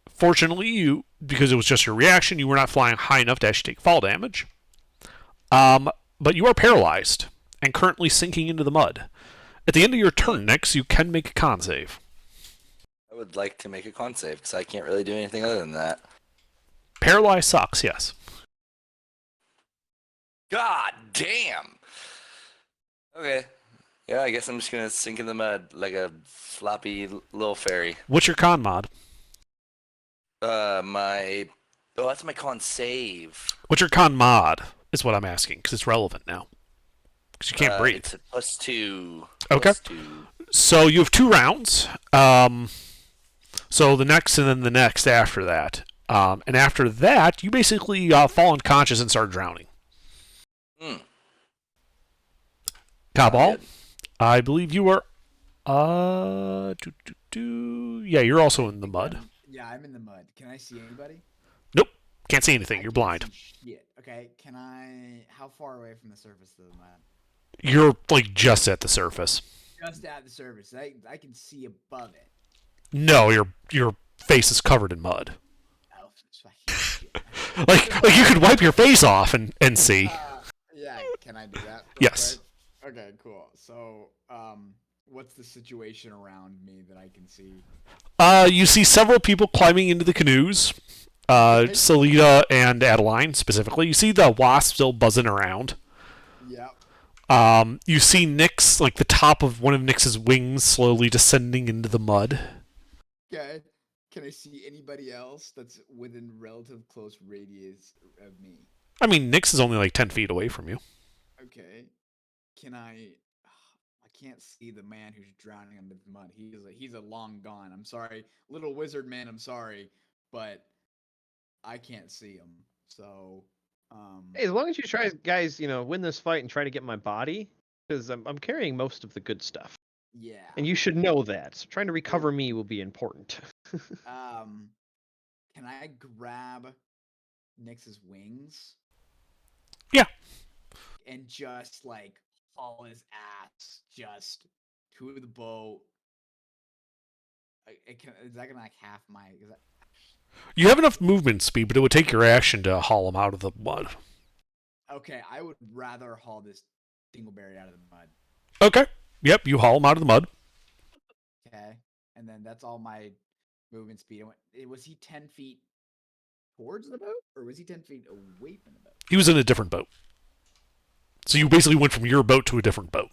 Fortunately, because it was just your reaction, you were not flying high enough to actually take fall damage. But you are paralyzed and currently sinking into the mud. At the end of your turn, Nyx, you can make a con save. I would like to make a con save because I can't really do anything other than that. Paralyzed sucks, yes. God damn! Okay. Yeah, I guess I'm just gonna sink in the mud like a floppy little fairy. What's your con mod? Oh, that's my con save. What's your con mod, is what I'm asking, because it's relevant now. Because you can't breathe. It's a +2. Okay. +2. So you have 2 rounds. So the next and then the next after that. And after that, you basically fall unconscious and start drowning. Cabal, Good. I believe you are. Yeah, you're also in the mud. Yeah, I'm in the mud. Can I see anybody? Nope, can't see anything. I You're can't blind. see shit. Okay, can I? How far away from the surface of the mud? You're like just at the surface. Just at the surface. I can see above it. No, your face is covered in mud. Oh, fucking shit. Like you could wipe your face off and see. Yeah, can I do that? Yes. Quick? Okay, cool. So, what's the situation around me that I can see? You see several people climbing into the canoes. Salida and Adeline specifically. You see the wasp still buzzing around. Yep. You see Nyx, like the top of one of Nyx's wings, slowly descending into the mud. Okay. Can I see anybody else that's within relative close radius of me? I mean, Nyx is only like 10 feet away from you. Okay. Can I? I can't see the man who's drowning under the mud. He's a long gone. I'm sorry, little wizard man. I'm sorry, but I can't see him. So, Hey, as long as you try, guys, win this fight and try to get my body, because I'm carrying most of the good stuff, yeah. and you should know that. So trying to recover me will be important. Can I grab Nyx's wings? Yeah. And just like haul his ass just to the boat. Is that gonna like half my? You have enough movement speed, but it would take your action to haul him out of the mud. Okay, I would rather haul this dingleberry out of the mud. Okay. Yep, you haul him out of the mud. Okay, and then that's all my movement speed. Was he 10 feet towards the boat, or was he 10 feet away from the boat? He was in a different boat. So you basically went from your boat to a different boat,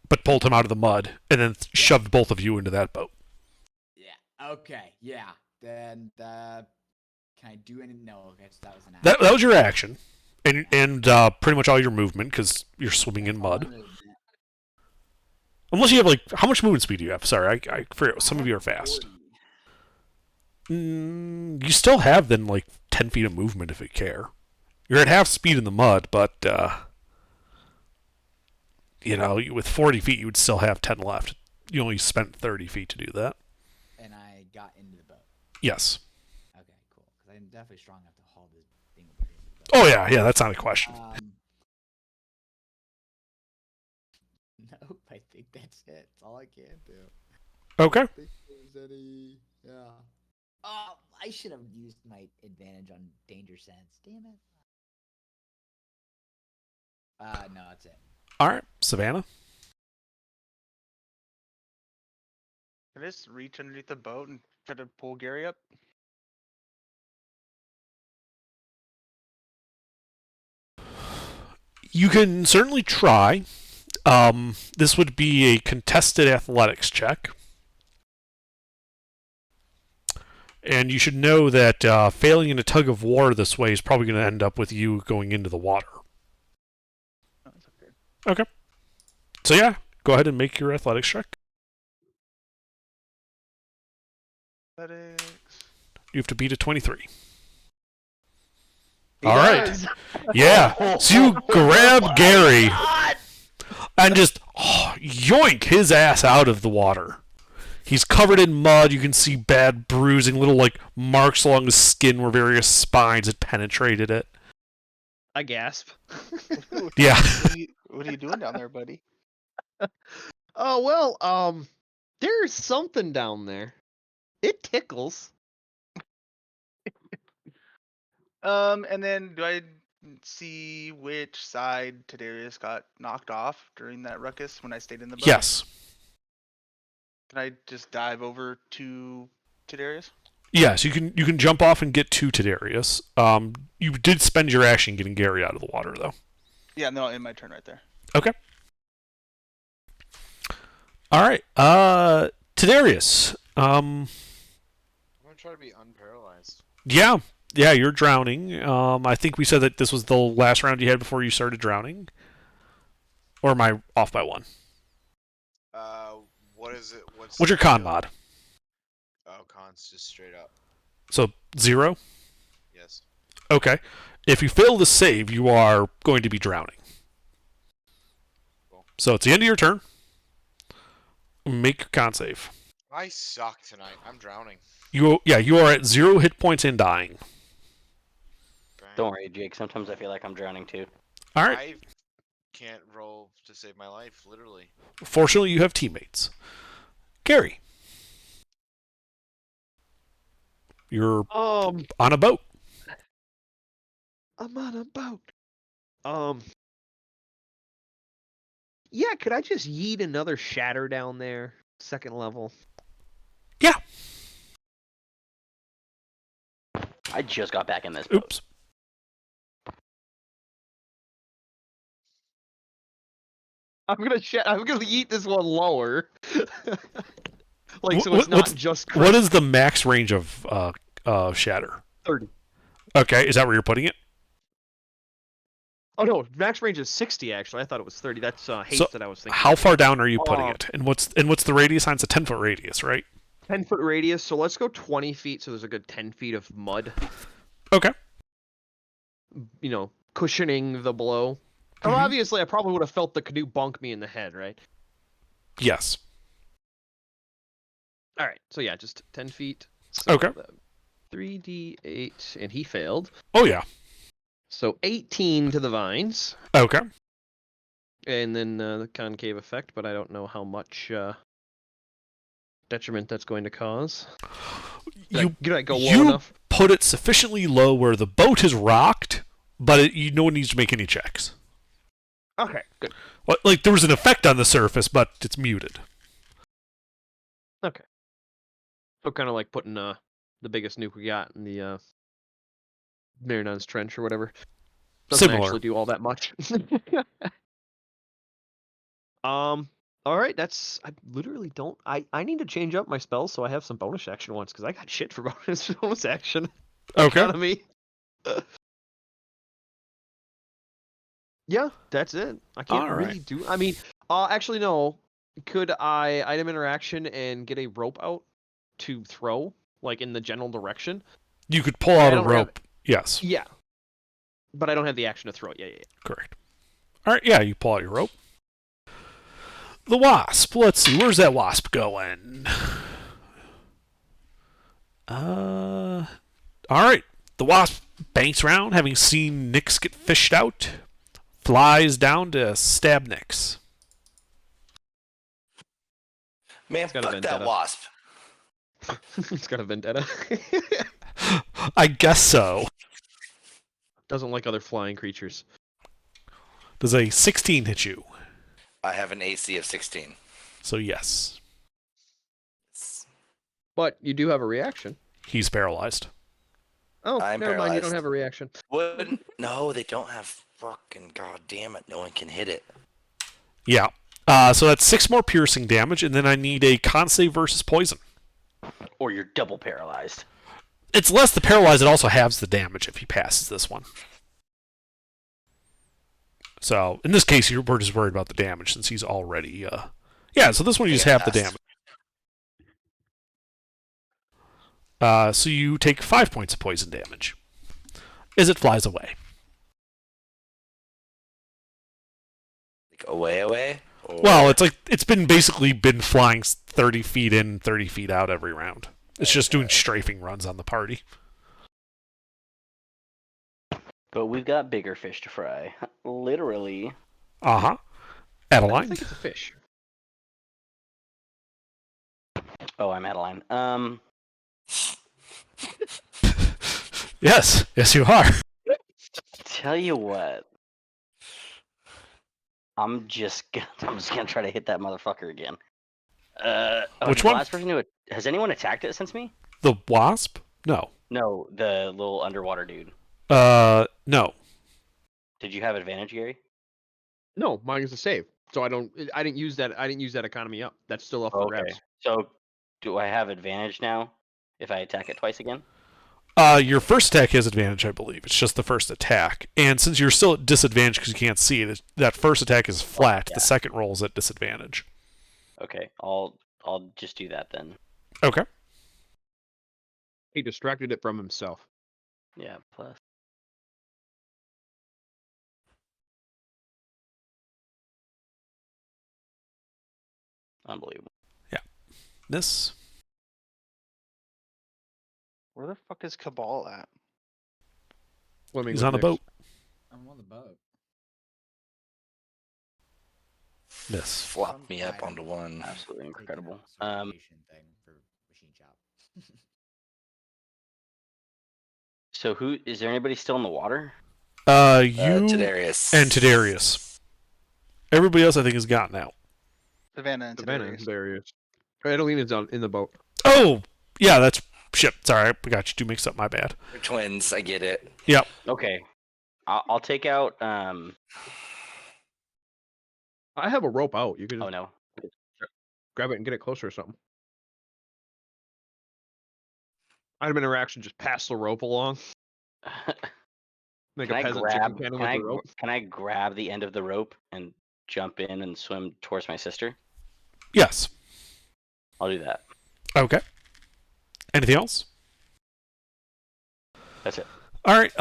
but pulled him out of the mud and then shoved both of you into that boat. Yeah. Okay. Yeah. Then can I do any? No. Okay. So that was an action. That was your action, and pretty much all your movement because you're swimming in mud. Unless you have like, how much movement speed do you have? Sorry, I forget. Some of you are fast. 40. You still have then like 10 feet of movement if you care. You're at half speed in the mud, but with 40 feet you would still have 10 left. You only spent 30 feet to do that. And I got into the boat. Yes. Okay, cool. Because I'm definitely strong enough to haul this dingleberry into the boat. Oh yeah, that's not a question. Nope, I think that's it. That's all I can do. Okay. I think there's any. Yeah. Oh, I should have used my advantage on danger sense. Damn it. No, that's it. All right, Savannah. Can I just reach underneath the boat and try to pull Gary up? You can certainly try. This would be a contested athletics check. And you should know that failing in a tug of war this way is probably going to end up with you going into the water. Oh, that's okay. Okay. So yeah, go ahead and make your athletics check. Athletics. You have to beat a 23. He All right. does. Yeah. So you grab Gary and just yoink his ass out of the water. He's covered in mud. You can see bad bruising, little like marks along his skin where various spines had penetrated it. I gasp. Yeah. What are you doing down there, buddy? Oh well, there's something down there. It tickles. And then do I see which side Tadarius got knocked off during that ruckus when I stayed in the boat? Yes. Can I just dive over to Tadarius? Yes, you can jump off and get to Tadarius. You did spend your action getting Gary out of the water, though. Yeah, no, in my turn right there. Okay. All right. Tadarius. I'm gonna try to be unparalyzed. Yeah, you're drowning. I think we said that this was the last round you had before you started drowning. Or am I off by one? What is it? What's your con mod? Oh, con's just straight up. So 0? Yes. Okay. If you fail the save, you are going to be drowning. Cool. So it's the end of your turn. Make your con save. I suck tonight. I'm drowning. You are at 0 hit points and dying. Bang. Don't worry, Jake. Sometimes I feel like I'm drowning too. All right. I can't roll to save my life, literally. Fortunately, you have teammates. Gary. You're on a boat. I'm on a boat. Yeah, could I just yeet another shatter down there? Second level. Yeah. I just got back in this boat. Oops. I'm gonna yeet this one lower. Like so Wh- it's not what's- just What is the max range of shatter? 30. Okay, is that where you're putting it? Oh no, max range is 60 actually. I thought it was 30. That's haste So, that I was thinking. How far down are you putting Oh. it? And what's the radius on? It's a 10-foot radius, right? 10-foot radius, so let's go 20 feet so there's a good 10 feet of mud, Okay. you know, cushioning the blow. Oh, Mhm. obviously I probably would have felt the canoe bonk me in the head, right? Yes. Alright, so yeah, just 10 feet. So Okay. 3d8, and he failed. Oh yeah. So 18 to the vines. Okay. And then the concave effect, but I don't know how much detriment that's going to cause. Did I go low you enough? put it sufficiently low where the boat is rocked, but no one needs to make any checks. Okay, good. Like there was an effect on the surface, but it's muted. Okay. So kind of like putting the biggest nuke we got in the Marinon's Trench or whatever. Doesn't Similar. actually do all that much. All right, I literally don't. I need to change up my spells so I have some bonus action ones because I got shit for bonus action. Okay. Economy. Yeah, that's it. I can't All right. really do. I mean, actually no. Could I item interaction and get a rope out to throw, like in the general direction? You could pull out I a don't have rope. Yes. Yeah. But I don't have the action to throw it. Yeah. Correct. All right. Yeah, you pull out your rope. The wasp. Let's see. Where's that wasp going? All right. The wasp banks around, having seen Nyx get fished out, flies down to stab Nyx. Man, got a fuck that vendetta. wasp. It's got a vendetta. I guess so. Doesn't like other flying creatures. Does a 16 hit you? I have an AC of 16. So yes. But you do have a reaction. He's paralyzed. Oh, I'm never mind. You don't paralyzed. have a reaction. Wouldn't? No, they don't have fucking goddamn it. No one can hit it. Yeah. So that's 6 more piercing damage, and then I need a con save versus poison. Or you're double paralyzed. it's less the paralyze. It also halves the damage if he passes this one. So in this case, we're just worried about the damage since he's already. Yeah. So this one you just halve the damage. So you take 5 points of poison damage as it flies away. Like away? Or... Well, it's like it's basically been flying 30 feet in, 30 feet out every round. It's just doing strafing runs on the party. But we've got bigger fish to fry. Literally. Uh-huh. I Adeline? think it's a fish. Oh, I'm Adeline. Yes. Yes, you are. Tell you what. I'm just gonna try to hit that motherfucker again. Which the one? Last person who has anyone attacked it since me? The wasp? No. No, the little underwater dude. No. Did you have advantage, Gary? No, mine is a save. So I didn't use that. I didn't use that economy up. That's still up for grabs. So, do I have advantage now if I attack it twice again? Your first attack has advantage, I believe. It's just the first attack. And since you're still at disadvantage because you can't see it, that first attack is flat. Yeah. The second roll is at disadvantage. Okay, I'll just do that then. Okay. He distracted it from himself. Yeah, plus. Unbelievable. Miss. Where the fuck is Cabal at? Swimming He's with on a Nyx. boat. I'm on the boat. Miss. Flop me up onto one. Absolutely incredible. Certification thing for machine shop. So is there anybody still in the water? You Tadarius. and Tadarius. Everybody else, I think, has gotten out. Savannah and Savannah, Tiberius. there he is. Adelina's in the boat. Oh, yeah, that's shit. Sorry, I got you two mixed up. My bad. We're twins. I get it. Yep. Okay, I'll take out. I have a rope out. You could Oh just no. grab it and get it closer or something. Item interaction, just pass the rope along. Make Can a I peasant grab? chicken cannon Can with I? the rope. Can I grab the end of the rope and jump in and swim towards my sister? Yes. I'll do that. Okay. Anything else? That's it. All right.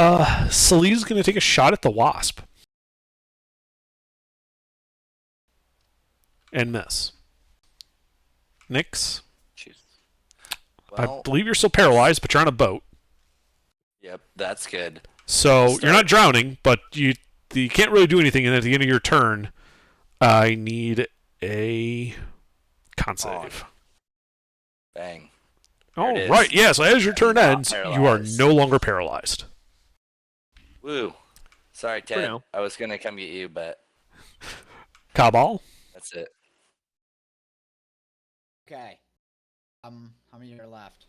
Salee's going to take a shot at the wasp. And miss. Nyx, Jeez. I Well, believe you're still paralyzed, but you're on a boat. yep, that's good. So you're not drowning, but you can't really do anything. And at the end of your turn, I need a con save. Bang. Oh, it is. right. Yeah, so as your turn Not ends, you are paralyzed. no longer paralyzed. Woo. Sorry, Ted. now. I was gonna come get you, but Cabal? that's it. Okay. How many are left?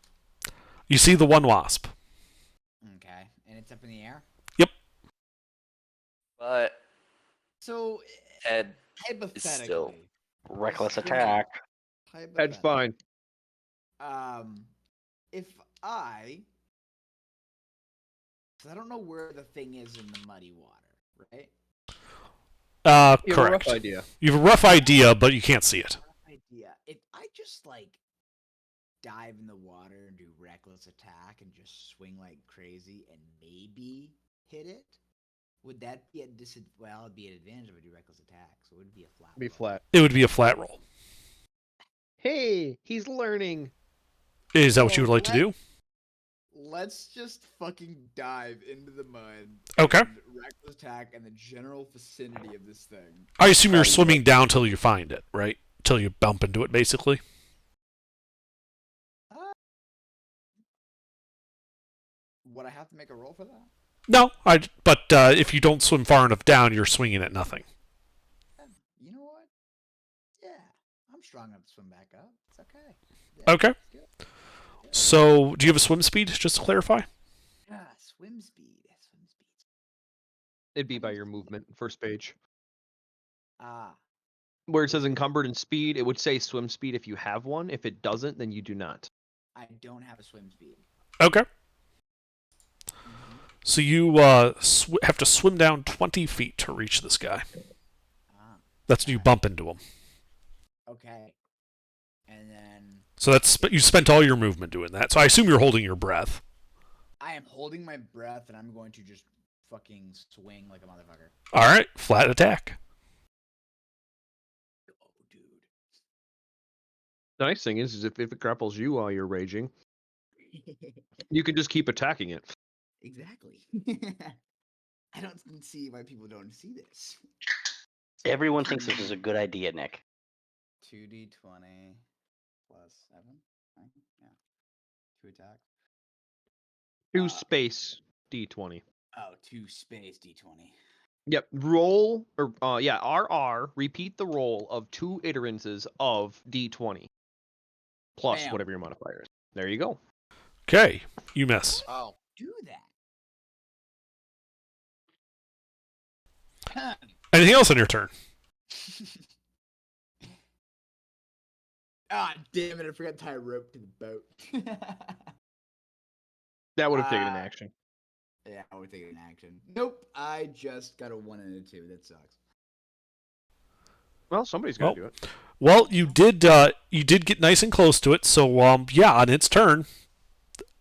You see the one wasp. Okay, and it's up in the air. But So Ted, hypothetically, still- Reckless Sure. attack. Head's hypothetically, fine. If I, because I don't know where the thing is in the muddy water, right? You have a Correct. rough idea. You have a rough idea, but you can't see it. Rough idea. If I just like dive in the water and do reckless attack and just swing like crazy and maybe hit it, would that be a well, it'd be an advantage if I do reckless attack, so it would be a flat. Be roll. flat. It would be a flat roll. Hey, he's learning. Is that what you So would like to do? Let's just fucking dive into the mud. Okay. And reckless attack and the general vicinity of this thing. I assume you're swimming down till you find it, right? Till you bump into it, basically. Would I have to make a roll for that? No, but if you don't swim far enough down, you're swinging at nothing. You know what? Yeah, I'm strong enough to swim back up. It's okay. Yeah, Okay. it's good. So, do you have a swim speed, just to clarify? Yeah, swim speed. Swim speed. It'd be by your movement, first page. Ah, Where it says encumbered and speed, it would say swim speed if you have one. If it doesn't, then you do not. I don't have a swim speed. Okay. So you have to swim down 20 feet to reach this guy. Ah, That's when you bump into him. okay. And then So you spent all your movement doing that. So I assume you're holding your breath. I am holding my breath, and I'm going to just fucking swing like a motherfucker. All right, flat attack. Oh, dude. The nice thing is if it grapples you while you're raging, you can just keep attacking it. Exactly. I don't see why people don't see this. Everyone thinks this is a good idea, Nick. 2d20 plus 7. Right? Yeah. 2 attacks. 2 space D20. Oh, 2 space d20. Yep. Roll or RR. Repeat the roll of 2 iterances of D20 plus Bam. whatever your modifier is. There you go. Okay, you miss. Wow. Do that. Anything else on your turn? Ah, damn it! I forgot to tie a rope to the boat. That would have taken an Uh, action. Yeah, I would take an action. Nope, I just got a 1 and a 2. That sucks. Well, somebody's got to Well, do it. Well, you did get nice and close to it. So yeah, on its turn,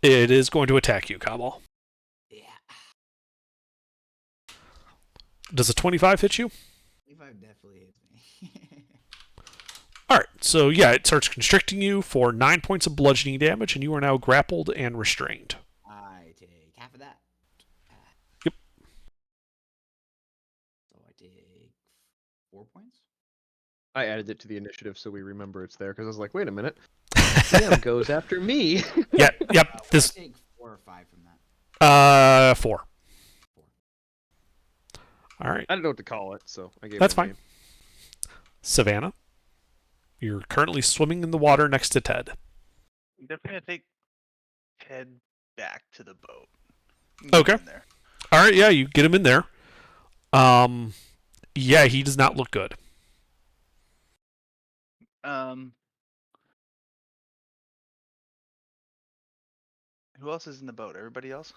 it is going to attack you, Kamal. Yeah. Does a 25 hit you? 25 definitely hits me. All right. So yeah, it starts constricting you for 9 points of bludgeoning damage, and you are now grappled and restrained. I take half of that. Yep. So I take 4 points. I added it to the initiative so we remember it's there because I was like, wait a minute. Sam goes after me. Yeah. Yep. I This take 4 or 5 from that. 4. 4. All right. I don't know what to call it, so I gave That's it a fine. name. Savannah, you're currently swimming in the water next to Ted. I'm definitely gonna take Ted back to the boat. and get Okay. him in there. All right. Yeah, you get him in there. Yeah, he does not look good. Who else is in the boat? Everybody else?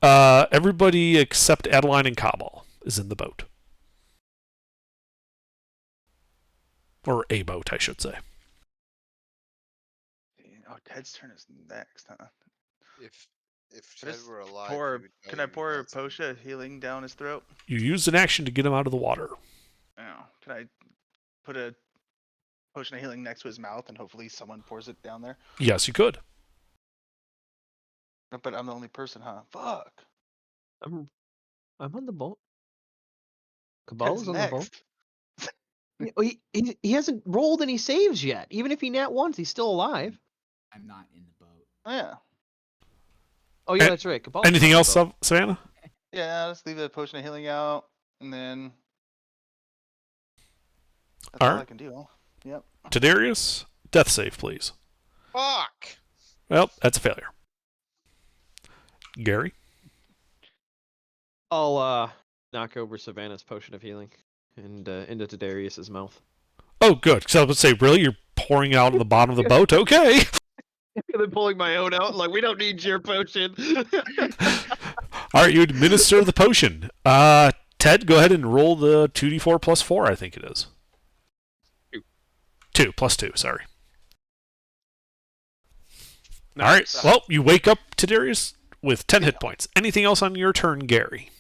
Everybody except Adeline and Kamal is in the boat. Or a boat, I should say. Oh, Ted's turn is next, huh? If Can Ted I just were alive, Pour, he would tell can I you pour a that's him. potion of healing down his throat? You used an action to get him out of the water. Oh, can I put a potion of healing next to his mouth and hopefully someone pours it down there? Yes, you could. But I'm the only person, huh? Fuck. I'm on the boat. Cabal Ted's is on the boat. next. He hasn't rolled any saves yet. Even if he nat once, he's still alive. I'm not in the boat. Oh, yeah. Oh yeah, A- that's right. Cabal. Anything else, Savannah? Yeah, let's leave the potion of healing out, and then that's All all right. I can do. Huh? Yep. Tadarius, death save, please. Fuck! Well, that's a failure. Gary? I'll knock over Savannah's potion of healing and into Darius's mouth. Oh, good. So I would say, really? You're pouring it out on the bottom of the boat? Okay. They're pulling my own out. Like we don't need your potion. All right, you administer the potion. Ted, go ahead and roll the 2d4 plus 4, I think it is. 2 plus 2, sorry. All right, well, you wake up, Tadarius, with 10 hit points. Anything else on your turn, Gary?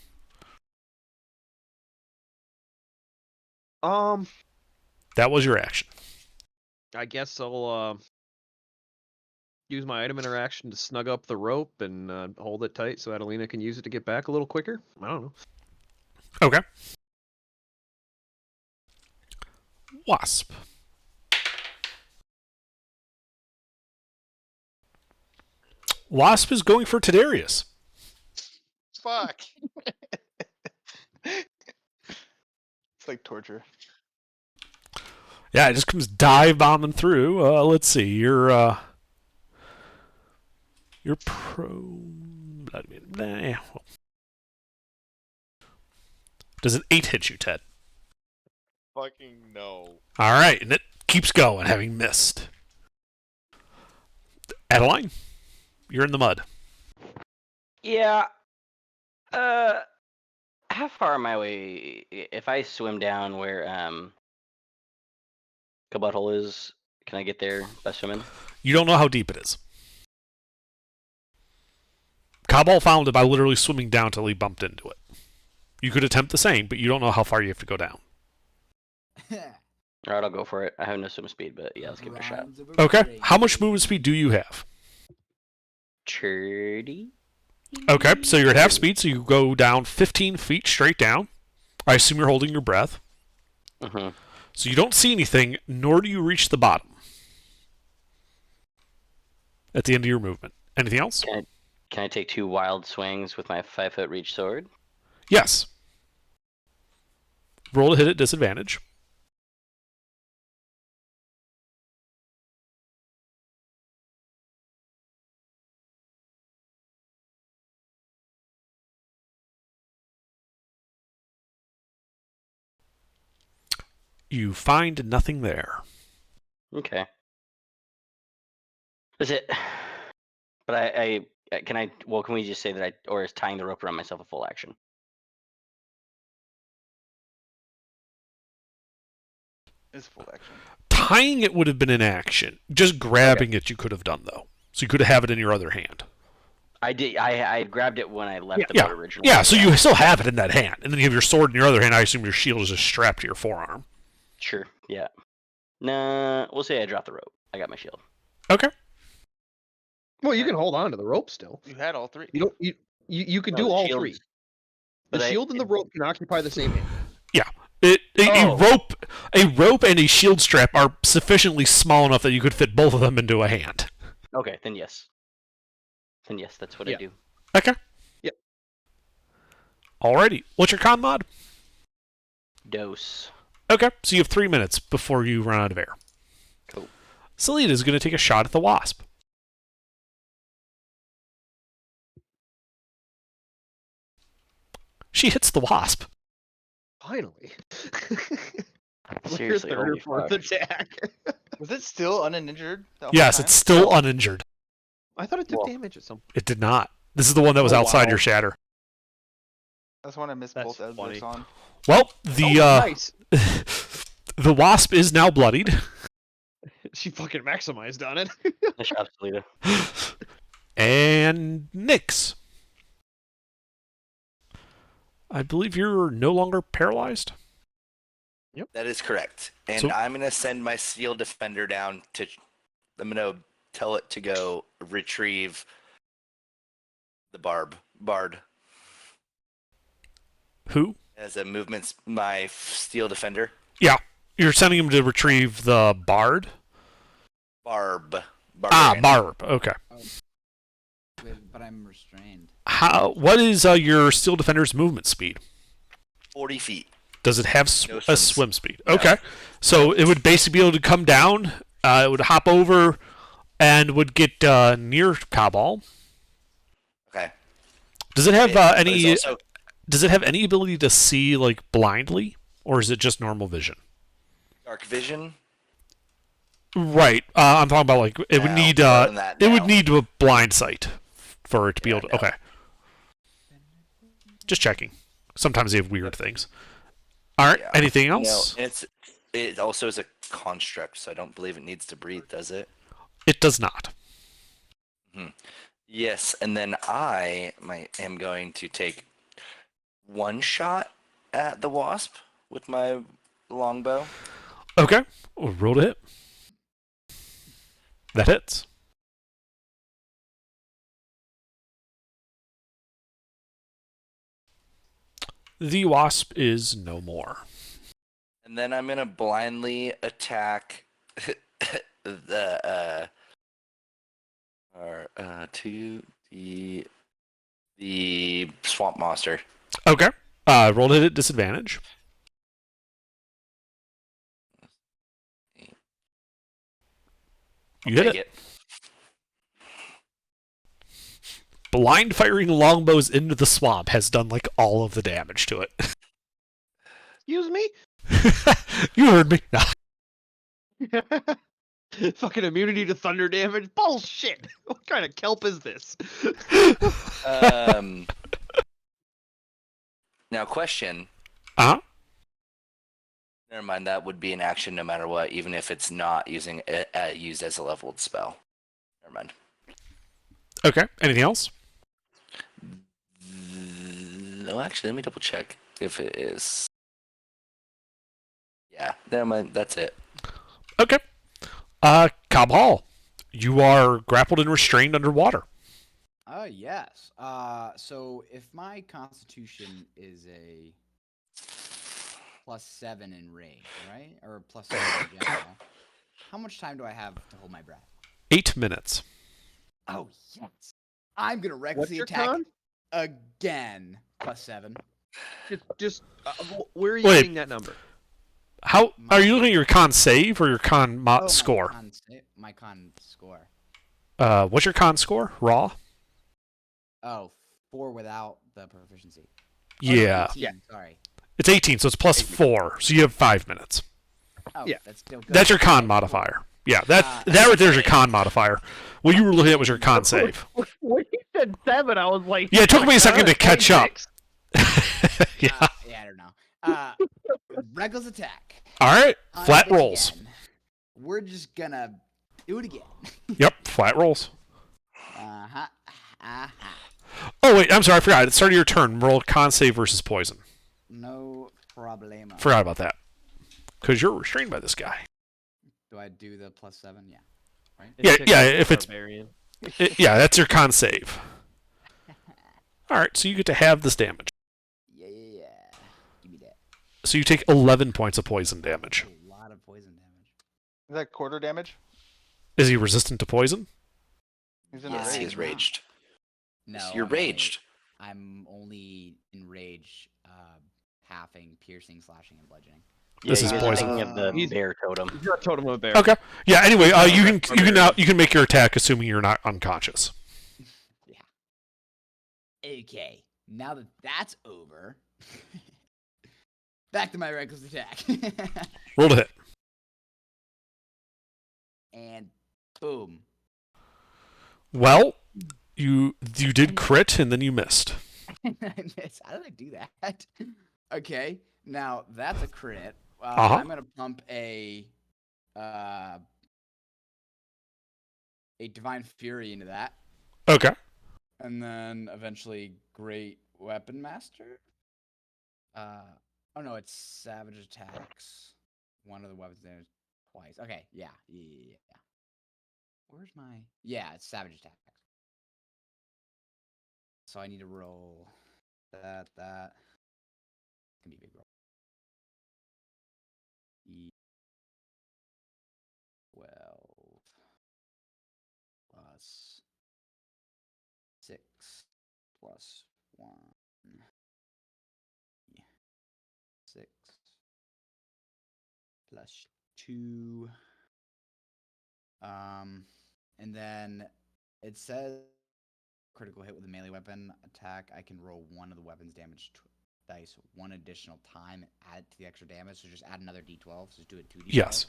That was your action. I guess I'll use my item interaction to snug up the rope and hold it tight so Adelina can use it to get back a little quicker. I don't know. Okay. Wasp. Wasp is going for Tadarius. Fuck! It's like torture. Yeah, it just comes dive bombing through. Let's see. You're prone. Well. Does an 8 hit you, Ted? Fucking no. All right, and it keeps going, having missed. Adeline, you're in the mud. Yeah, How far am I away? If I swim down where Kabut Hole is, can I get there by swimming? You don't know how deep it is. Cabal found it by literally swimming down till he bumped into it. You could attempt the same, but you don't know how far you have to go down. Alright, I'll go for it. I have no swim speed, but yeah, let's give it a shot. Rounds of a Okay. break. How much movement speed do you have? 30? Okay, so you're at half speed, so you go down 15 feet straight down. I assume you're holding your breath. Mm-hmm. So you don't see anything, nor do you reach the bottom at the end of your movement. Anything else? Can I take 2 wild swings with my 5-foot reach sword? Yes. Roll to hit at disadvantage. You find nothing there. Okay. Is it? But I can I? Well, can we just say that I, or is tying the rope around myself a full action? It's full action. Tying it would have been an action. Just grabbing it you could have done, though. So you could have it in your other hand. I did. I grabbed it when I left the Yeah. boat originally. Yeah, so you still have it in that hand. And then you have your sword in your other hand. I assume your shield is just strapped to your forearm. Sure. Yeah. Nah. We'll say I dropped the rope. I got my shield. Okay. Well, you can hold on to the rope still. You had all 3. You don't. You can No, do the all shield- 3. but The I- shield and the rope can occupy the same hand. A rope and a shield strap are sufficiently small enough that you could fit both of them into a hand. Okay. Then yes. That's what I Yeah. do. Okay. Yep. Alrighty. What's your con mod? Dose. Okay, so you have 3 minutes before you run out of air. Cool. Selena is going to take a shot at the wasp. She hits the wasp. Finally. Like your Seriously, third or holy fourth fuck. attack. Was it still uninjured? the whole Yes, time? it's still uninjured. I thought it took Well, damage at some point. It did not. This is the one that was Oh, outside wow. your shatter. That's one I missed That's both funny. Eldritch on. Well, the Nice. the wasp is now bloodied. She fucking maximized on it. Nice job, Selena. And Nyx. I believe you're no longer paralyzed. That is correct. And So- I'm gonna send my steel defender down to. I'm gonna tell it to go retrieve the bard Who? as a movement. My steel defender You're sending him to retrieve the bard? Barb. Ah, Barbarian. Barb. Okay. But I'm restrained. What is your steel defender's movement speed? 40 feet. Does it have No a swims. swim speed? No. Okay. So it would basically be able to come down, it would hop over, and would get near Cabal. Okay. Does it have But any? it's also Does it have any ability to see like blindly, or is it just normal vision? dark vision. Right. I'm talking about like it would No, need more than that, it would no. need a blind sight for it to be Yeah, able to. no. Okay. Just checking. Sometimes they have weird things. All right. Yeah. Anything No, else? it also is a construct, so I don't believe it needs to breathe, does it? It does not. Yes, and then I am going to take one shot at the wasp with my longbow. Okay. Roll to hit. That hits. The wasp is no more. And then I'm gonna blindly attack the the swamp monster. Okay. Roll to hit at disadvantage. You hit Take it. Blind firing longbows into the swamp has done like all of the damage to it. Excuse me? You heard me. Fucking immunity to thunder damage? Bullshit! What kind of kelp is this? Now, question. Uh-huh. Never mind. That would be an action no matter what, even if it's not using used as a leveled spell. Never mind. Okay. Anything else? No, actually, let me double check if it is. Yeah, never mind. That's it. Okay. Cobb Hall, you are grappled and restrained underwater. Yes. So if my constitution is a +7 in rage, right? Or +7 in general, how much time do I have to hold my breath? 8 minutes. Oh, yes. I'm going to What's recklessly your attack con? again. +7. Just where are you Wait. getting that number? How are you looking at your con save or your con score? My con score. What's your con score? Raw? Oh, 4 without the proficiency. Yeah. 18, Yeah. Sorry. It's 18, so it's plus 4, so you have 5 minutes. Oh, Yeah. that's still good. That's your con Okay, modifier. Yeah, that right there's your con modifier. What you were looking at was your con save. When you said 7, I was like, Yeah, it took me a second to catch up. 26. Yeah. Yeah, I don't know. Reckless attack. All right. On Flat it rolls. again. We're just gonna do it again. Yep. Flat rolls. Uh-huh. Uh-huh. Oh wait, I'm sorry. I forgot. At the start of your turn, roll con save versus poison. No problemo. Forgot about that. Because you're restrained by this guy. Do I do the +7? Yeah. Right? Yeah, if it's- Barbarian. Yeah, that's your con save. All right, so you get to have this damage. Yeah. Give me that. So you take 11 points of poison damage. A lot of poison damage. Is that quarter damage? Is he resistant to poison? He's in a Yes, he rage. is raged. No. You're I'm only- raged. I'm only in rage, halving, piercing, slashing, and bludgeoning. This yeah, is you guys are poison. thinking of the He's- bear totem. He's not totem of bear. Okay. Yeah. Anyway, you Okay. can make your attack assuming you're not unconscious. Okay. Now that that's over, back to my reckless attack. Roll to hit. And boom. Well, you did crit and then you missed. I missed. How did I do that? Okay. Now that's a crit. Uh-huh. I'm gonna pump a divine fury into that, Okay. and then eventually great weapon master. Oh no, it's savage attacks. One of the weapons there is twice. Okay, yeah. Where's my? Yeah, it's savage attacks. So I need to roll that. It's gonna be a big roll. 12 plus 6 plus 1. 6 plus 2. And then it says critical hit with a melee weapon attack. I can roll one of the weapon's damage dice one additional time, add it to the extra damage. So just add another d12. So just do it 2d12. Yes.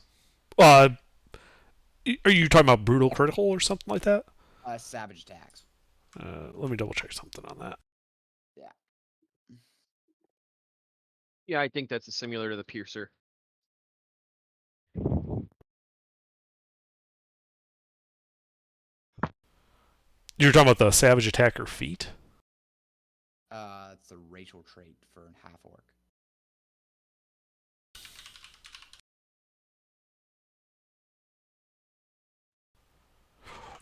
Are you talking about brutal critical or something like that? Savage attacks. Let me double check something on that. Yeah, I think that's similar to the piercer. You're talking about the savage attacker feat? It's a racial trait for a half orc.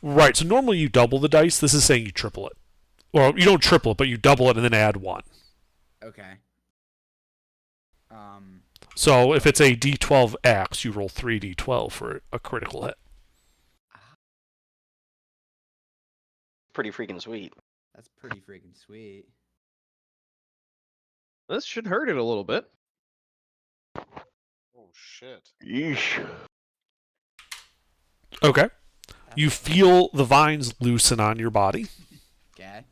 Right. So normally you double the dice. This is saying you triple it. Well, you don't triple it, but you double it and then add 1. Okay. So if it's a d12 axe, you roll 3d12 for a critical hit. Pretty freaking sweet. That's pretty freaking sweet. This should hurt it a little bit. Oh shit. Yeesh. Okay. You feel the vines loosen on your body. Okay.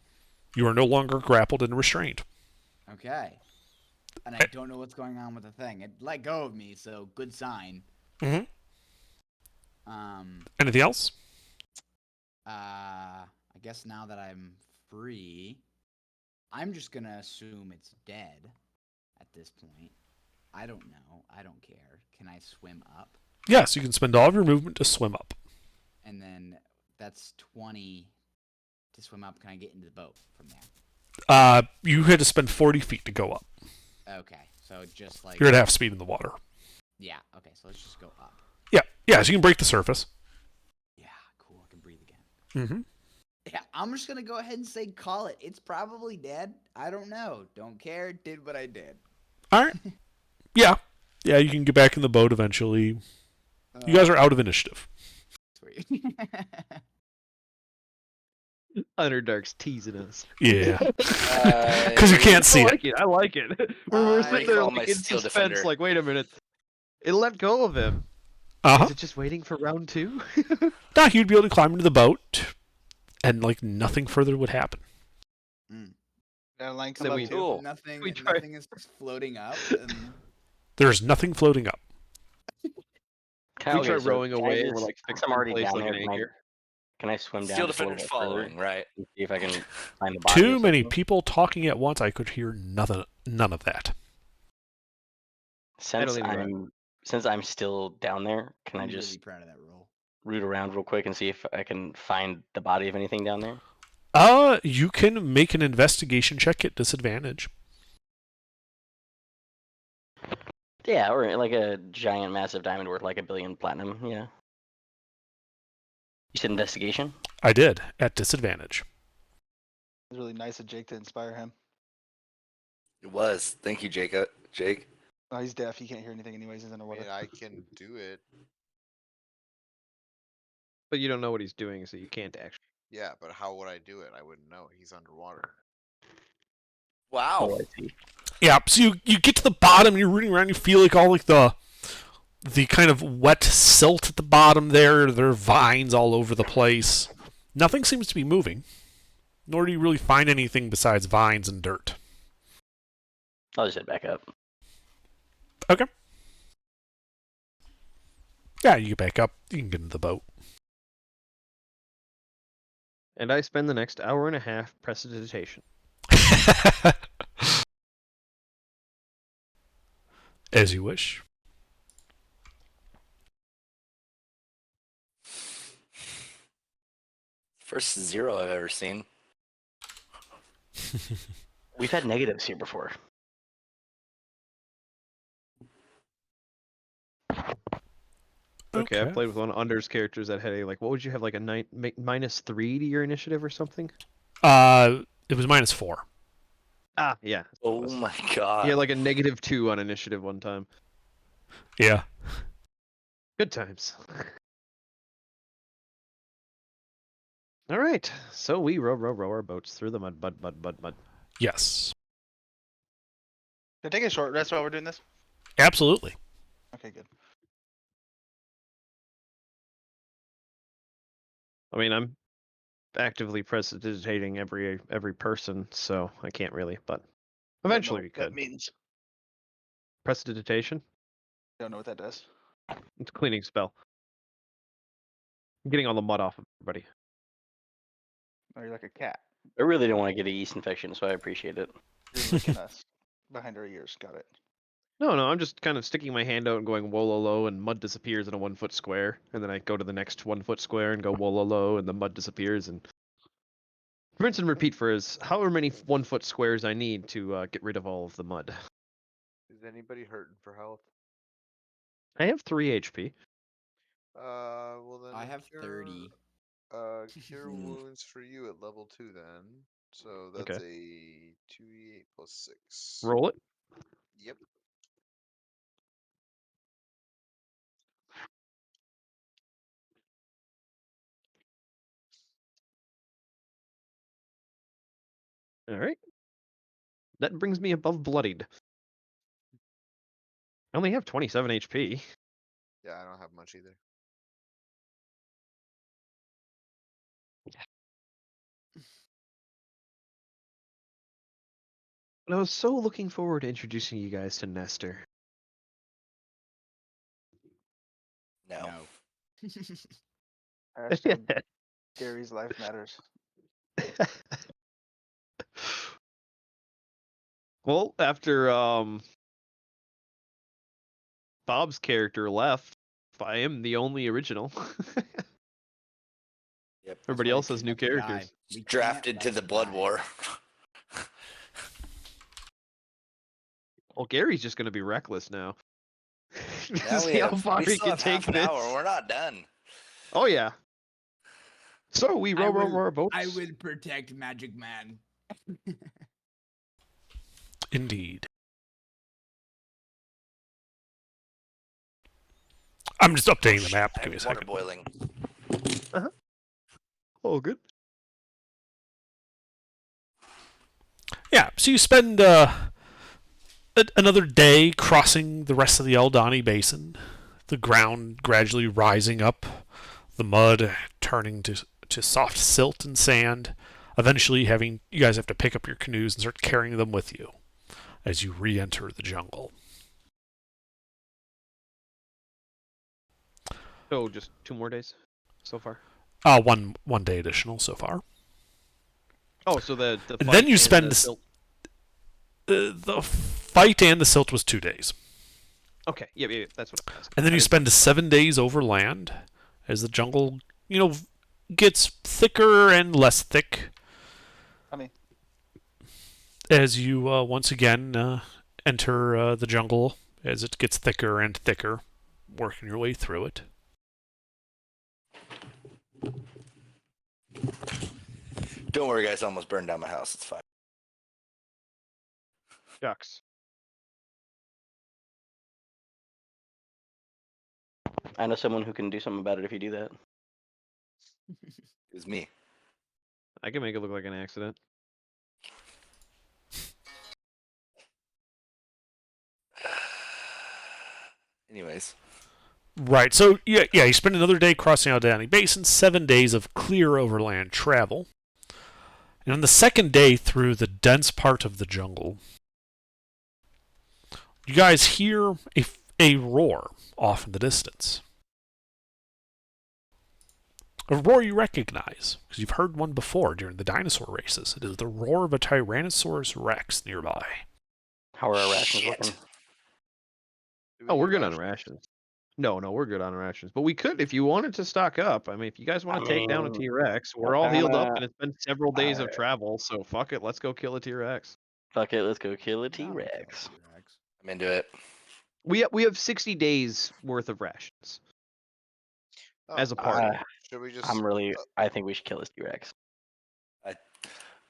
You are no longer grappled and restrained. Okay. And I don't know what's going on with the thing. It let go of me, so good sign. Mm-hmm. Um. Anything else? I guess now that I'm free, I'm just gonna assume it's dead. at this point. I don't know. I don't care. Can I swim up? Yes, you can spend all of your movement to swim up. And then that's 20 to swim up. Can I get into the boat from there? You had to spend 40 feet to go up. Okay, so just like You're at half speed in the water. yeah. Okay, so let's just go up. Yeah, so you can break the surface. Yeah, cool. I can breathe again. Mm-hmm. Yeah, I'm just gonna go ahead and say call it. It's probably dead. I don't know. Don't care. Did what I did. All right. Yeah, you can get back in the boat eventually. You guys are out of initiative. Sweet. Underdark's teasing us. Yeah, because you can't see I it. like it. I like it. We're I sitting there call my like in steel suspense. defender. Like, wait a minute. It let go of him. Uh-huh. Is it just waiting for round 2? Nah, you'd be able to climb into the boat, and like nothing further would happen. Got a line So come up we- too. Cool. Nothing. We tried- Nothing is floating up. And There's nothing floating up. Can We try so rowing can I away and we're just- like since fixed I'm in already place down like there, an can I, anchor. can I swim down Steel just a little defender's bit further following, right? and see if I can find the body? Too of many something? people talking at once. I could hear none of that. Since even know. since I'm still down there, can I I'm just really proud of that roll. root around real quick and see if I can find the body of anything down there? You can make an investigation check at disadvantage. Yeah, or like a giant, massive diamond worth like 1 billion platinum. Yeah. You said investigation? I did at disadvantage. It's really nice of Jake to inspire him. It was. Thank you, Jacob. Jake. Oh, he's deaf. He can't hear anything anyways. He's I underwater. mean, I can do it. But you don't know what he's doing, so you can't actually. Yeah, but how would I do it? I wouldn't know. He's underwater. Wow. Oh, I see. Yeah, so you get to the bottom, you're rooting around, you feel like all like the kind of wet silt at the bottom there. There are vines all over the place. Nothing seems to be moving. Nor do you really find anything besides vines and dirt. I'll just head back up. Okay. Yeah, you get back up. You can get into the boat. And I spend the next hour and a half prestidigitation. As you wish. First 0 I've ever seen. We've had negatives here before. Okay, I played with one of Under's characters that had a like, what would you have, like a -3 to your initiative or something? It was -4. Ah, yeah. Oh my god. He had like a -2 on initiative one time. Yeah. Good times. All right, so we row our boats through the mud. Yes. Can I take a short rest while we're doing this? Absolutely. Okay, good. I mean, I'm actively prestidigitating every person, so I can't really, but eventually we That could. means Prestidigitation? don't know what that does. It's a cleaning spell. I'm getting all the mud off of everybody. Oh, you're like a cat. I really don't want to get a yeast infection, so I appreciate it. You're licking us behind our ears. Got it. No, I'm just kind of sticking my hand out and going wololo, and mud disappears in a 1 foot square, and then I go to the next 1 foot square and go wololo, and the mud disappears, and rinse and repeat for as however many 1 foot squares I need to get rid of all of the mud. Is anybody hurting for health? I have 3 HP. Well then. I have 30. Cure wounds for you at level 2 then. So that's Okay. a 2d8 plus 6. Roll it. Yep. All right. That brings me above bloodied. I only have 27 HP. Yeah, I don't have much either. But I was so looking forward to introducing you guys to Nestor. No. Hashtag Gary's life matters. Well, after Bob's character left, I am the only original. Yep. Everybody why else you has new can't die. characters. We can't Drafted to let the him Blood die. War. Well, Gary's just gonna be reckless now. Now See how far we he still can have take half an this. hour. We're not done. Oh yeah. So we row our boats. I will protect Magic Man. Indeed. I'm just updating the map. I Give me a have water second. boiling. Oh, good. Yeah, so you spend another day crossing the rest of the Eldani Basin, the ground gradually rising up, the mud turning to soft silt and sand, eventually you guys have to pick up your canoes and start carrying them with you as you re-enter the jungle. So just 2 more days so far. One day additional so far. Oh, so the And fight then you and spend the silt- the fight and the silt was 2 days. Okay, yeah, that's what I'm asking. And then I you didn't- spend 7 days overland as the jungle, gets thicker and less thick. Honey. As you once again enter the jungle, as it gets thicker and thicker, working your way through it. Don't worry, guys. I almost burned down my house. It's fine. Ducks. I know someone who can do something about it if you do that. It was me. I can make it look like an accident. Anyways, Right, so yeah, you spend another day crossing Aldani Basin, 7 days of clear overland travel. And on the second day through the dense part of the jungle, you guys hear a roar off in the distance. A roar you recognize, because you've heard one before during the dinosaur races. It is the roar of a Tyrannosaurus Rex nearby. How are our rations Shit. looking? Do we Oh, we're need good on rations. No, we're good on rations. But we could, if you wanted to stock up. I mean, if you guys want I to take down a mean, T-Rex, we're what all healed up, kinda- and it's been several days of Alright. travel. So fuck it, let's go kill a T-Rex. Fuck it, let's go kill a Down to kill a T-Rex. T-Rex. I'm into it. We have 60 days worth of rations Oh, as a party. should we just? I think we should kill this T-Rex.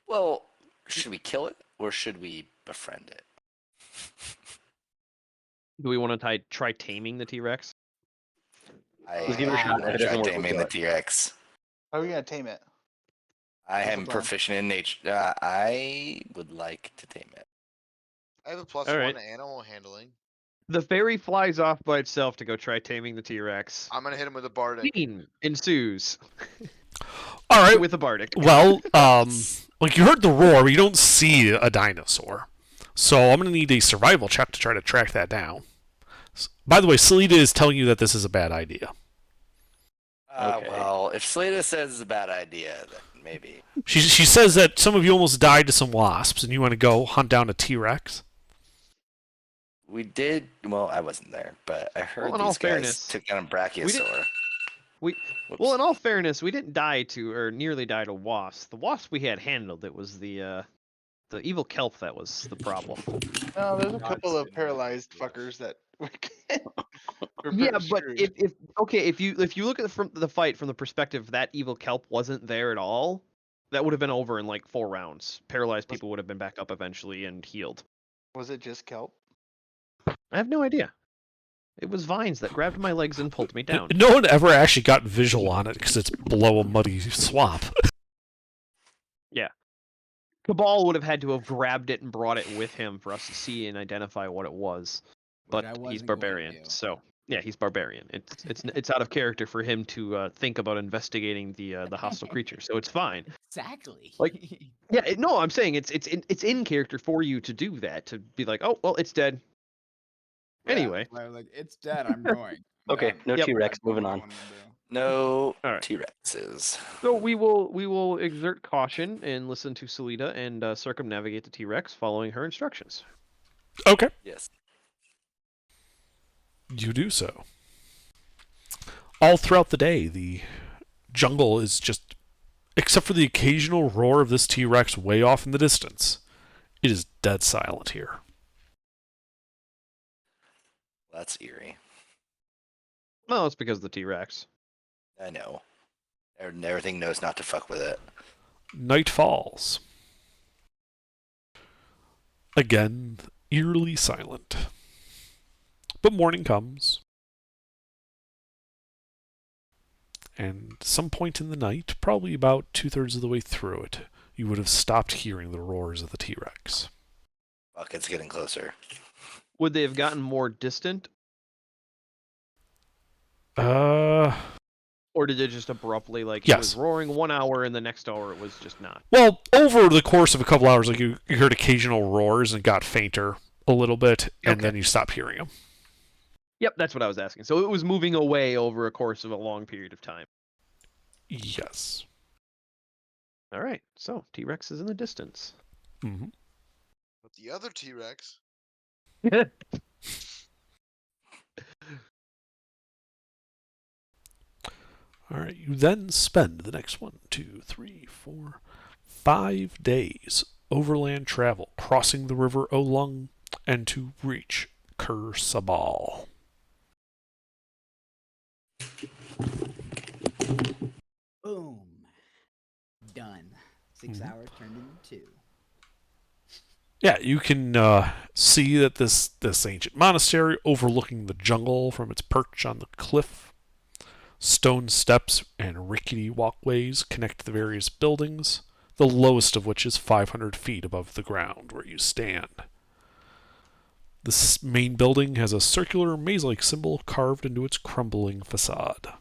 Well, should we kill it or should we befriend it? Do we want to try taming the T-Rex? Let's give it a shot. If it doesn't tried work, we'll taming kill the it. T-Rex. How are we gonna tame it? I What's the am plan? proficient in nature. I would like to tame it. I have a plus All 1 right. to animal handling. The fairy flies off by itself to go try taming the T-Rex. I'm gonna hit him with a bardic. Scene ensues All right, with a bardic. well, like you heard the roar, but you don't see a dinosaur. So I'm going to need a survival check to try to track that down. By the way, Selita is telling you that this is a bad idea. Okay. Well, if Slata says it's a bad idea, then maybe. She says that some of you almost died to some wasps, and you want to go hunt down a T-Rex. We did. Well, I wasn't there, but I heard Well, in all these guys fairness, took down a Brachiosaur. didn't- We Whoops. Well, in all fairness, we didn't die to, or nearly die to wasps. The wasp we had handled. It was the evil kelp that was the problem. No, there's a God couple of save paralyzed us. fuckers that we're Yeah, pretty but screwed. if you look at from the fight from the perspective that evil kelp wasn't there at all, that would have been over in like 4 rounds. Paralyzed people would have been back up eventually and healed. Was it just kelp? I have no idea. It was vines that grabbed my legs and pulled me down. No one ever actually got visual on it because it's below a muddy swamp. Cabal would have had to have grabbed it and brought it with him for us to see and identify what it was. Which But I he's wasn't going to barbarian, do. so yeah, he's barbarian. It's out of character for him to think about investigating the hostile creature, so it's fine. Exactly. Like- Yeah, no, I'm saying it's in character for you to do that, to be like, oh well, it's dead. Yeah, Anyway, I was like, it's dead. I'm going. Okay, no Yep. T-Rex. I don't Moving know on. what I'm gonna do. No Alright. T-Rexes. So we will exert caution and listen to Salida and circumnavigate the T-Rex, following her instructions. Okay, Yes. you do so. All throughout the day, the jungle is just, except for the occasional roar of this T-Rex way off in the distance, it is dead silent here. That's eerie. Well, it's because of the T-Rex. I know. Everything knows not to fuck with it. Night falls. Again, eerily silent. But morning comes. And some point in the night, probably about 2/3 of the way through it, you would have stopped hearing the roars of the T-Rex. Fuck, it's getting closer. Would they have gotten more distant, or did it just abruptly, like, it was Yes. roaring 1 hour and the next hour it was just not? Well, over the course of a couple hours, like you heard occasional roars and got fainter a little bit, and Okay. then you stopped hearing them. Yep, that's what I was asking. So it was moving away over a course of a long period of time. Yes. All right, so T-Rex is in the distance. Mm-hmm. But the other T-Rex. All right, you then spend the next 1, 2, 3, 4, 5 days overland travel, crossing the river Olung, and to reach Ker Sabal. Boom. Done. 6 Mhm. hours turned into 2. Yeah, you can see that this ancient monastery overlooking the jungle from its perch on the cliff. Stone steps and rickety walkways connect the various buildings, the lowest of which is 500 feet above the ground where you stand. This main building has a circular maze-like symbol carved into its crumbling facade.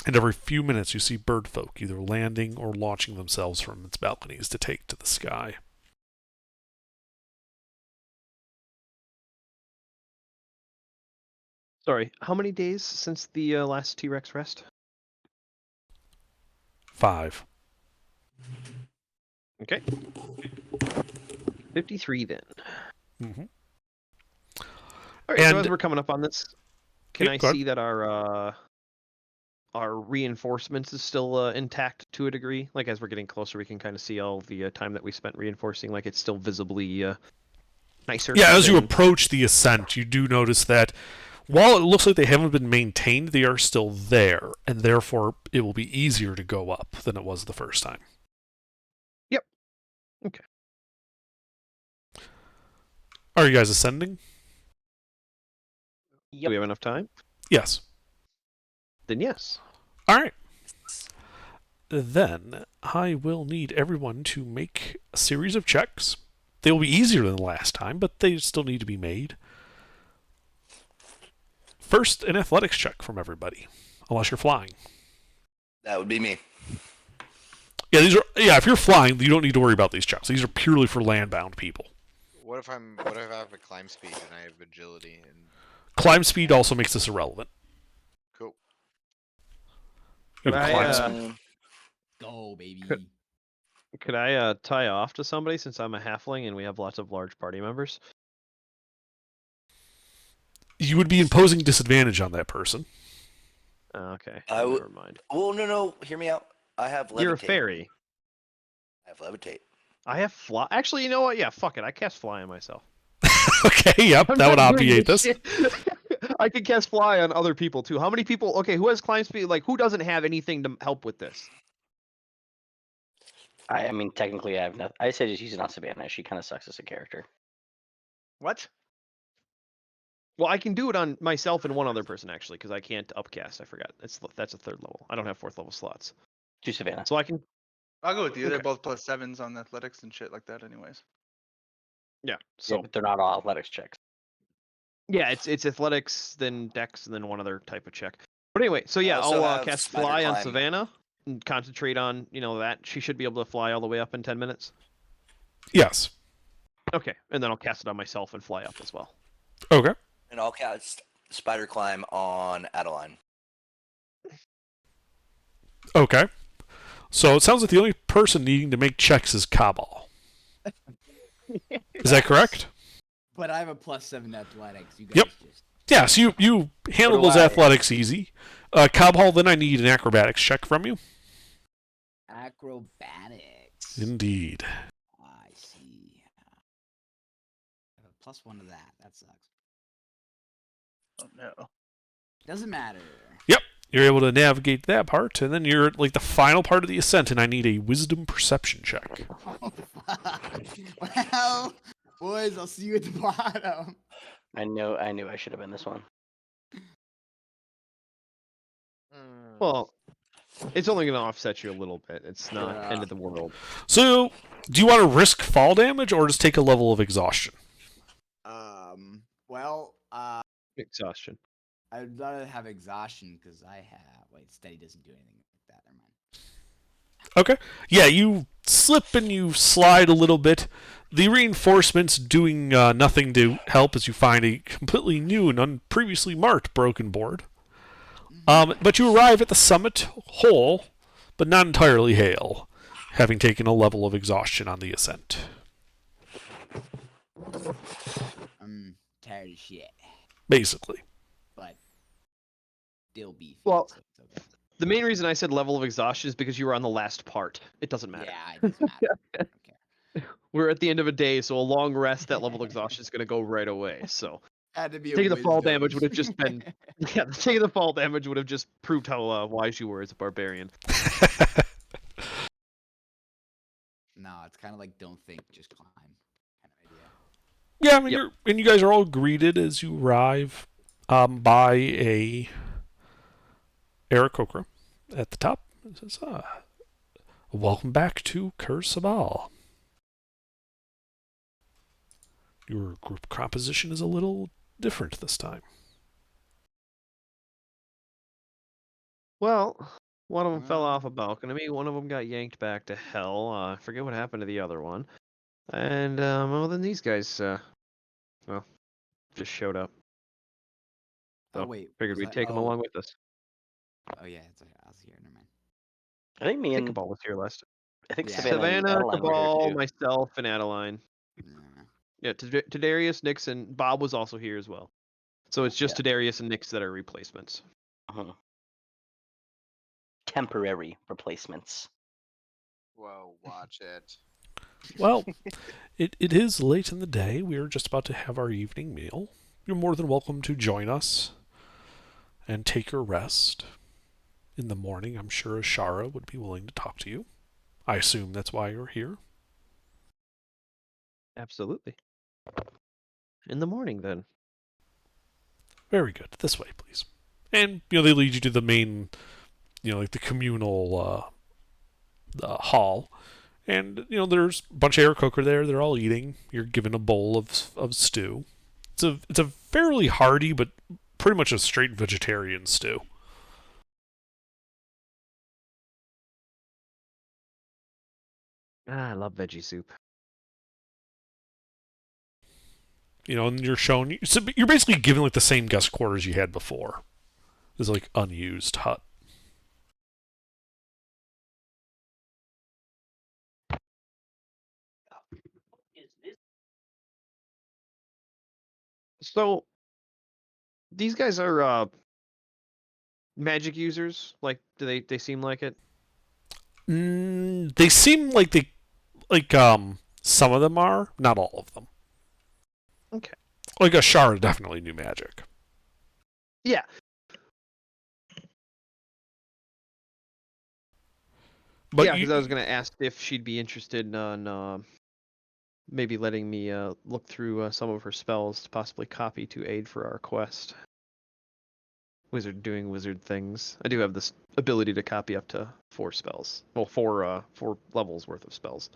And every few minutes you see birdfolk either landing or launching themselves from its balconies to take to the sky. Sorry, how many days since the last T-Rex rest? 5. Okay. 53 then. Mm-hmm. All right, so And- as we're coming up on this, can Yep, I go ahead. see that our reinforcements is still intact to a degree? Like, as we're getting closer, we can kind of see all the time that we spent reinforcing. Like, it's still visibly nicer. Yeah, as you than- approach the ascent, you do notice that while it looks like they haven't been maintained, they are still there, and therefore it will be easier to go up than it was the first time. Yep. Okay. Are you guys ascending? Do we have enough time? Yes. Then yes. All right. Then I will need everyone to make a series of checks. They will be easier than last time, but they still need to be made. First, an athletics check from everybody, unless you're flying. That would be me. Yeah, if you're flying, you don't need to worry about these checks. These are purely for land-bound people. What if I have a climb speed and I have agility and Climb speed also makes this irrelevant. cool? You have Could I, climb speed. Go, baby. Could I tie off to somebody since I'm a halfling and we have lots of large party members? You would be imposing disadvantage on that person. Okay. I would- Never mind. Well, no. Hear me out. I have levitate. You're a fairy. I have levitate. I have fly. Actually, you know what? Yeah, fuck it. I cast fly on myself. Okay, yep, I'm that would not doing obviate this. shit. I could cast fly on other people too. How many people? Okay, who has climb speed? Like, who doesn't have anything to help with this? I mean, technically, I have nothing. I say just use it on Savannah. She kind of sucks as a character. What? Well, I can do it on myself and one other person actually, because I can't upcast. I forgot. That's a 3rd level. I don't have 4th level slots, Do Savannah. so I can. I'll go with you. They're Okay. both +7s on athletics and shit like that, anyways. Yeah. Yeah, So but they're not all athletics checks. yeah, it's athletics, then dex, and then one other type of check. But anyway, so yeah, also I'll have cast spider fly on climb. Savannah and concentrate on that. She should be able to fly all the way up in 10 minutes. Yes. Okay, and then I'll cast it on myself and fly up as well. Okay. And I'll cast spider climb on Adeline. Okay. So it sounds like the only person needing to make checks is Cabal. Is that correct? But I have a +7 athletics. You guys Yep. just. Yeah, so you handle do those I. athletics easy. Cabal, then I need an acrobatics check from you. Acrobatics. Indeed. I see. I have a +1 to that. That sucks. Oh no. Doesn't matter. You're able to navigate that part, and then you're at like the final part of the ascent, and I need a wisdom perception check. Oh, fuck. Well, boys, I'll see you at the bottom. I knew I should have been this one. Mm, Well, it's only going to offset you a little bit. It's not Yeah. end of the world. So, do you want to risk fall damage or just take a level of exhaustion? Well, Exhaustion. I'd rather have exhaustion because I have. Wait, steady doesn't do anything like that. Never mind. Okay. Yeah, you slip and you slide a little bit. The reinforcements doing nothing to help as you find a completely new and previously marked broken board. But you arrive at the summit whole, but not entirely hale, having taken a level of exhaustion on the ascent. I'm tired of shit, Basically. but still beefy. Well, so it's okay. The main reason I said level of exhaustion is because you were on the last part. It doesn't matter. Yeah, it doesn't matter. Okay. We're at the end of a day, so a long rest, that level of exhaustion is going to go right away. So Had to be a taking the fall wisdom. damage would have just been, yeah, taking the fall damage would have just proved how wise you were as a barbarian. No, it's kind of like don't think, just climb kind of idea. Yeah, I mean, Yep. you guys are all greeted as you arrive by a Aarakocra at the top. It says, welcome back to Kursabal. Your group composition is a little different this time. Well, one of them fell off a balcony. One of them got yanked back to hell. I forget what happened to the other one. And, well, then these guys, well, just showed up. Oh So, wait, Figured was we'd that- take them oh, along with us. Oh yeah, I was here. Never mind. I think me I and think Cabal was here last. I think Yeah. Savannah, and Savannah, Adeline were here Cabal, too. myself, and Adeline. Nah. Yeah, Tadarius, Nix, and Bob was also here as well. So it's just Tadarius and Nix that are replacements. Mhm. Temporary replacements. whoa, watch it. Well, it is late in the day. We are just about to have our evening meal. You're more than welcome to join us and take your rest. In the morning, I'm sure Ashara would be willing to talk to you. I assume that's why you're here. Absolutely. In the morning, then. Very good. This way, please. And, they lead you to the main, like the communal hall. And, there's a bunch of Aarakocra there. They're all eating. You're given a bowl of stew. It's a fairly hearty, but pretty much a straight vegetarian stew. I love veggie soup. And you're shown. So you're basically given like the same guest quarters you had before. This like unused hut. So, these guys are magic users. Like, do they seem like it? They seem like some of them are, not all of them. Okay. Like Ashara definitely knew magic. Yeah. But Yeah, because I was going to ask if she'd be interested on maybe letting me look through some of her spells to possibly copy to aid for our quest. Wizard doing wizard things. I do have this ability to copy up to 4 spells. Well, 4 levels worth of spells.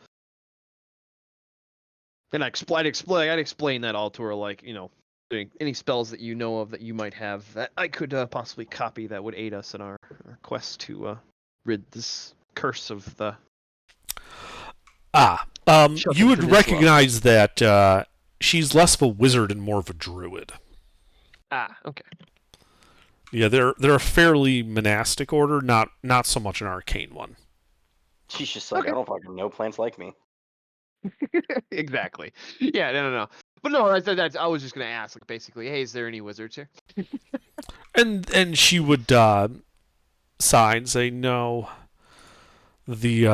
And I'd explain that all to her, like, doing any spells that you know of that you might have that I could possibly copy that would aid us in our quest to rid this curse of the... Shove you would into this recognize that she's less of a wizard and more of a druid. Ah, okay. Yeah, they're a fairly monastic order, not so much an arcane one. She's just like, Okay. I don't fucking know plants like me. Exactly. Yeah, no. But no, that's I was just gonna ask, like, basically, hey, is there any wizards here? And she would sigh and say, no. The you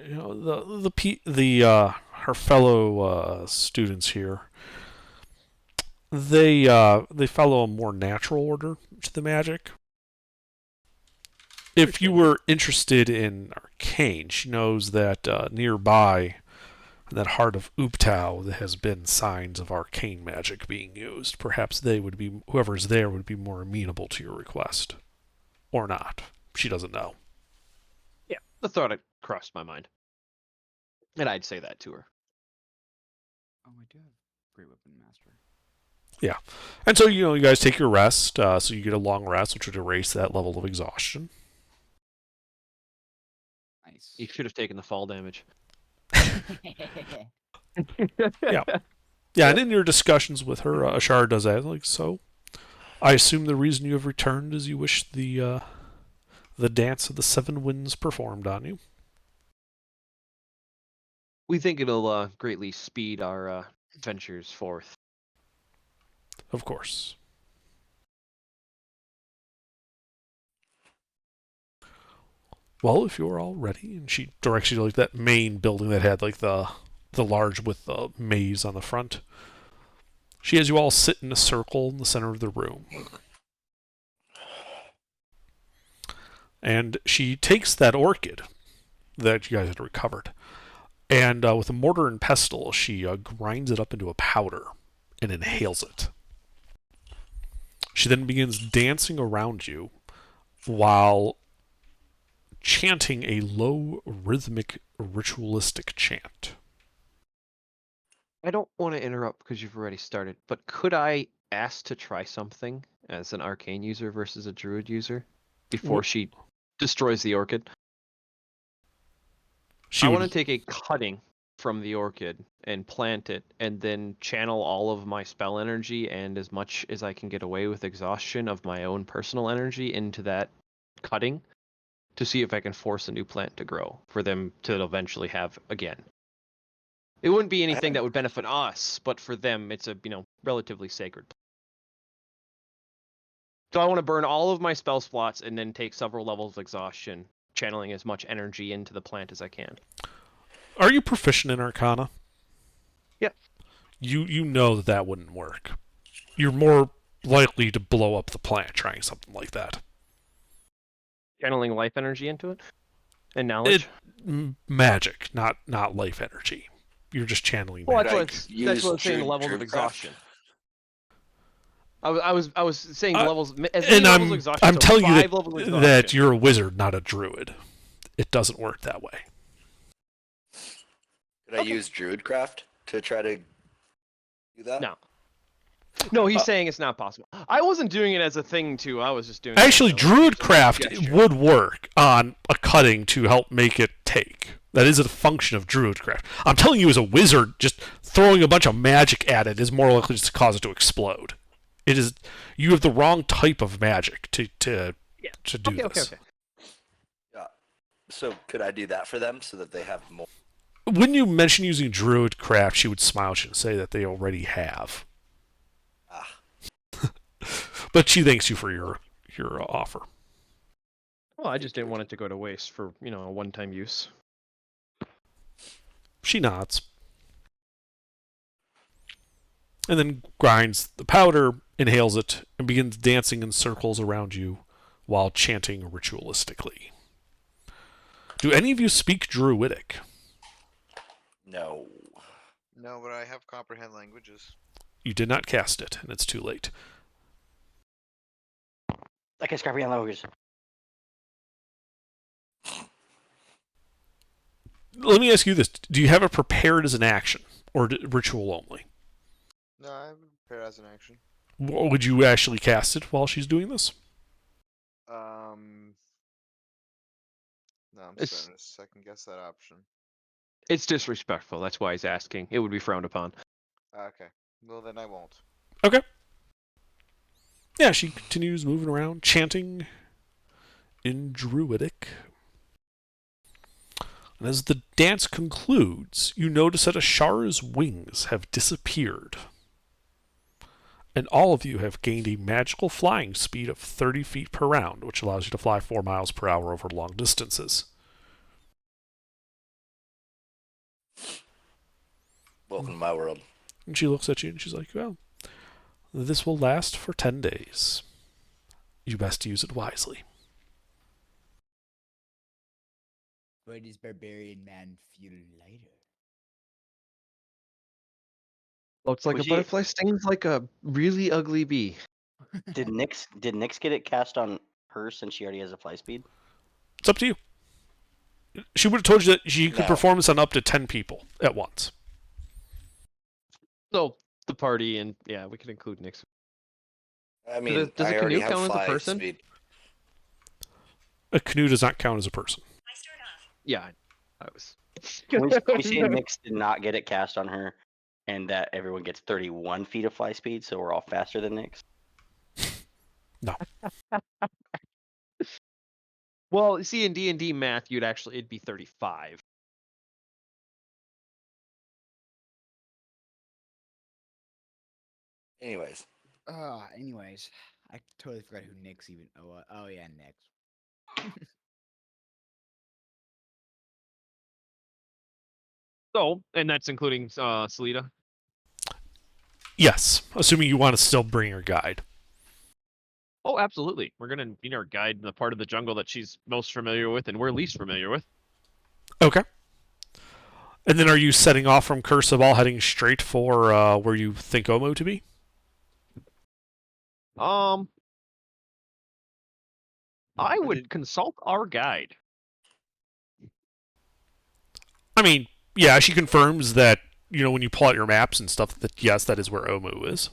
know the her fellow students here, they follow a more natural order to the magic. If you were interested in arcane, she knows that nearby, in that heart of Uptau, there has been signs of arcane magic being used. Perhaps whoever's there would be more amenable to your request, or not. She doesn't know. Yeah, the thought had crossed my mind, and I'd say that to her. Oh, I do have Great Weapon Master. Yeah, and so you guys take your rest, so you get a long rest, which would erase that level of exhaustion. Nice. You should have taken the fall damage. Yeah. Yeah, and in your discussions with her, Ashar does that. Like, so, I assume the reason you have returned is you wish the dance of the seven winds performed on you. We think it'll greatly speed our ventures forth. Of course. Well, if you're all ready, and she directs you to like that main building that had like the large with the maze on the front. She has you all sit in a circle in the center of the room. And she takes that orchid that you guys had recovered, and with a mortar and pestle, she grinds it up into a powder and inhales it. She then begins dancing around you while chanting a low, rhythmic, ritualistic chant. I don't want to interrupt because you've already started, but could I ask to try something as an arcane user versus a druid user before she destroys the orchid? I want to take a cutting from the orchid and plant it, and then channel all of my spell energy and as much as I can get away with exhaustion of my own personal energy into that cutting to see if I can force a new plant to grow for them to eventually have again. It wouldn't be anything that would benefit us, but for them, it's a relatively sacred. So I want to burn all of my spell slots and then take several levels of exhaustion, channeling as much energy into the plant as I can. Are you proficient in Arcana? Yep. You know that wouldn't work. You're more likely to blow up the plant trying something like that. Channeling life energy into it? And knowledge? Magic, not life energy. You're just channeling Well, magic. that's what I'm saying, the levels of exhaustion. I was saying the levels, as many levels of exhaustion. I'm telling you that that you're a wizard, not a druid. It doesn't work that way. Could I use Druidcraft to try to do that? No, he's saying it's not possible. I wasn't doing it as a thing too. I was just doing. Actually, Druidcraft would work on a cutting to help make it take. That is a function of Druidcraft. I'm telling you, as a wizard, just throwing a bunch of magic at it is more likely to cause it to explode. It is. You have the wrong type of magic to do this. Okay. Yeah. So could I do that for them so that they have more? When you mention using Druidcraft, she would smile and say that they already have. But she thanks you for your offer. Well, I just didn't want it to go to waste for a one-time use. She nods. And then grinds the powder, inhales it, and begins dancing in circles around you while chanting ritualistically. Do any of you speak Druidic? No. No, but I have comprehend languages. You did not cast it, and it's too late. I can comprehend languages. Let me ask you this. Do you have it prepared as an action, or ritual only? No, I haven't prepared as an action. Would you actually cast it while she's doing this? No, I'm starting to second guess that option. It's disrespectful. That's why he's asking. It would be frowned upon. Okay. Well, then I won't. Okay. Yeah, she continues moving around, chanting in Druidic. And as the dance concludes, you notice that Ashara's wings have disappeared. And all of you have gained a magical flying speed of 30 feet per round, which allows you to fly 4 miles per hour over long distances. Welcome to my world. And she looks at you and she's like, well, this will last for 10 days. You best use it wisely. Where does barbarian man feel lighter? Looks like Was a she- butterfly, stings like a really ugly bee. Did Nyx get it cast on her since she already has a fly speed? It's up to you. She would have told you that she could No. perform this on up to 10 people at once. So the party, and yeah, we could include Nyx. I mean, does a I already canoe have count as a fly person? speed. A canoe does not count as a person. Yeah, I was. Can we say Nyx did not get it cast on her, and that everyone gets 31 feet of fly speed, so we're all faster than Nyx? Well, see, in D&D math, it'd be 35. Anyways, Anyways, I totally forgot who Nick's even. Oh yeah, Nick. So, and that's including Selita. Yes, assuming you want to still bring your guide. Oh, absolutely. We're gonna need our guide in the part of the jungle that she's most familiar with, and we're least familiar with. Okay. And then are you setting off from Curse of All, heading straight for where you think Omo to be? I would consult our guide. I mean, yeah, she confirms that, when you pull out your maps and stuff, that yes, that is where Omu is.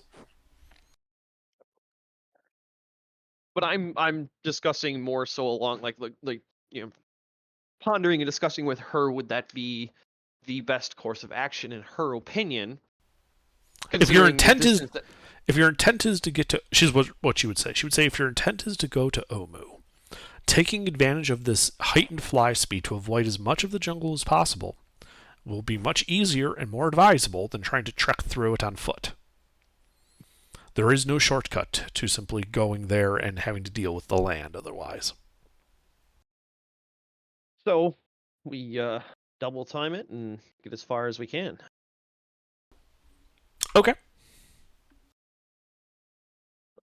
But I'm discussing more so along like pondering and discussing with her, would that be the best course of action in her opinion? If your intent considering the is distance that- if your intent is to get to, she's what she would say. She would say if your intent is to go to Omu, taking advantage of this heightened fly speed to avoid as much of the jungle as possible will be much easier and more advisable than trying to trek through it on foot. There is no shortcut to simply going there and having to deal with the land otherwise. So we double time it and get as far as we can. Okay.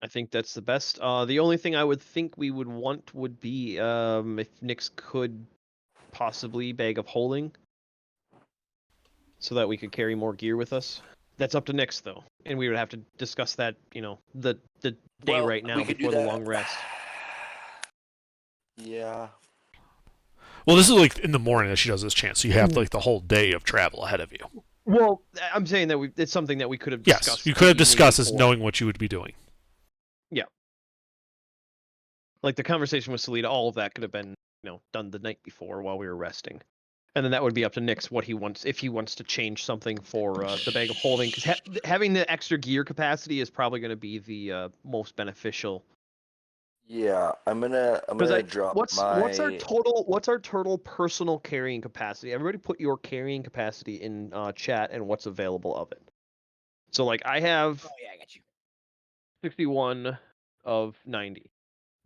I think that's the best. The only thing I would think we would want would be if Nyx could possibly bag of holding, so that we could carry more gear with us. That's up to Nyx though, and we would have to discuss that. The day well, right now we could do before the that. long rest. Yeah. Well, this is like in the morning that she does this chant, so you have like the whole day of travel ahead of you. Well, I'm saying that it's something that we could have discussed. Yes, you could have the evening discussed as before. knowing what you would be doing. Like the conversation with Selita, all of that could have been, done the night before while we were resting. And then that would be up to Nyx what he wants, if he wants to change something for the bag of holding, because having the extra gear capacity is probably going to be the most beneficial. Yeah, I'm gonna drop What's my. what's our total personal carrying capacity? Everybody, put your carrying capacity in chat and what's available of it. So like I have Oh yeah, I got you. 61 of 90.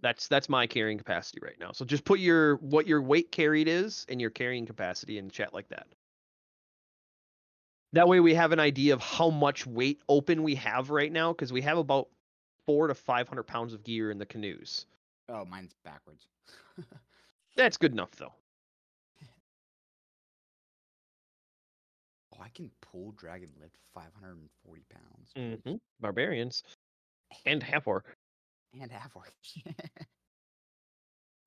That's my carrying capacity right now. So just put what your weight carried is and your carrying capacity in chat like that. That way we have an idea of how much weight open we have right now, because we have about 400 to 500 pounds of gear in the canoes. Oh, mine's backwards. That's good enough though. Oh, I can pull, drag, and lift 540 pounds. Mm-hmm. Barbarians and half orc. And half orc.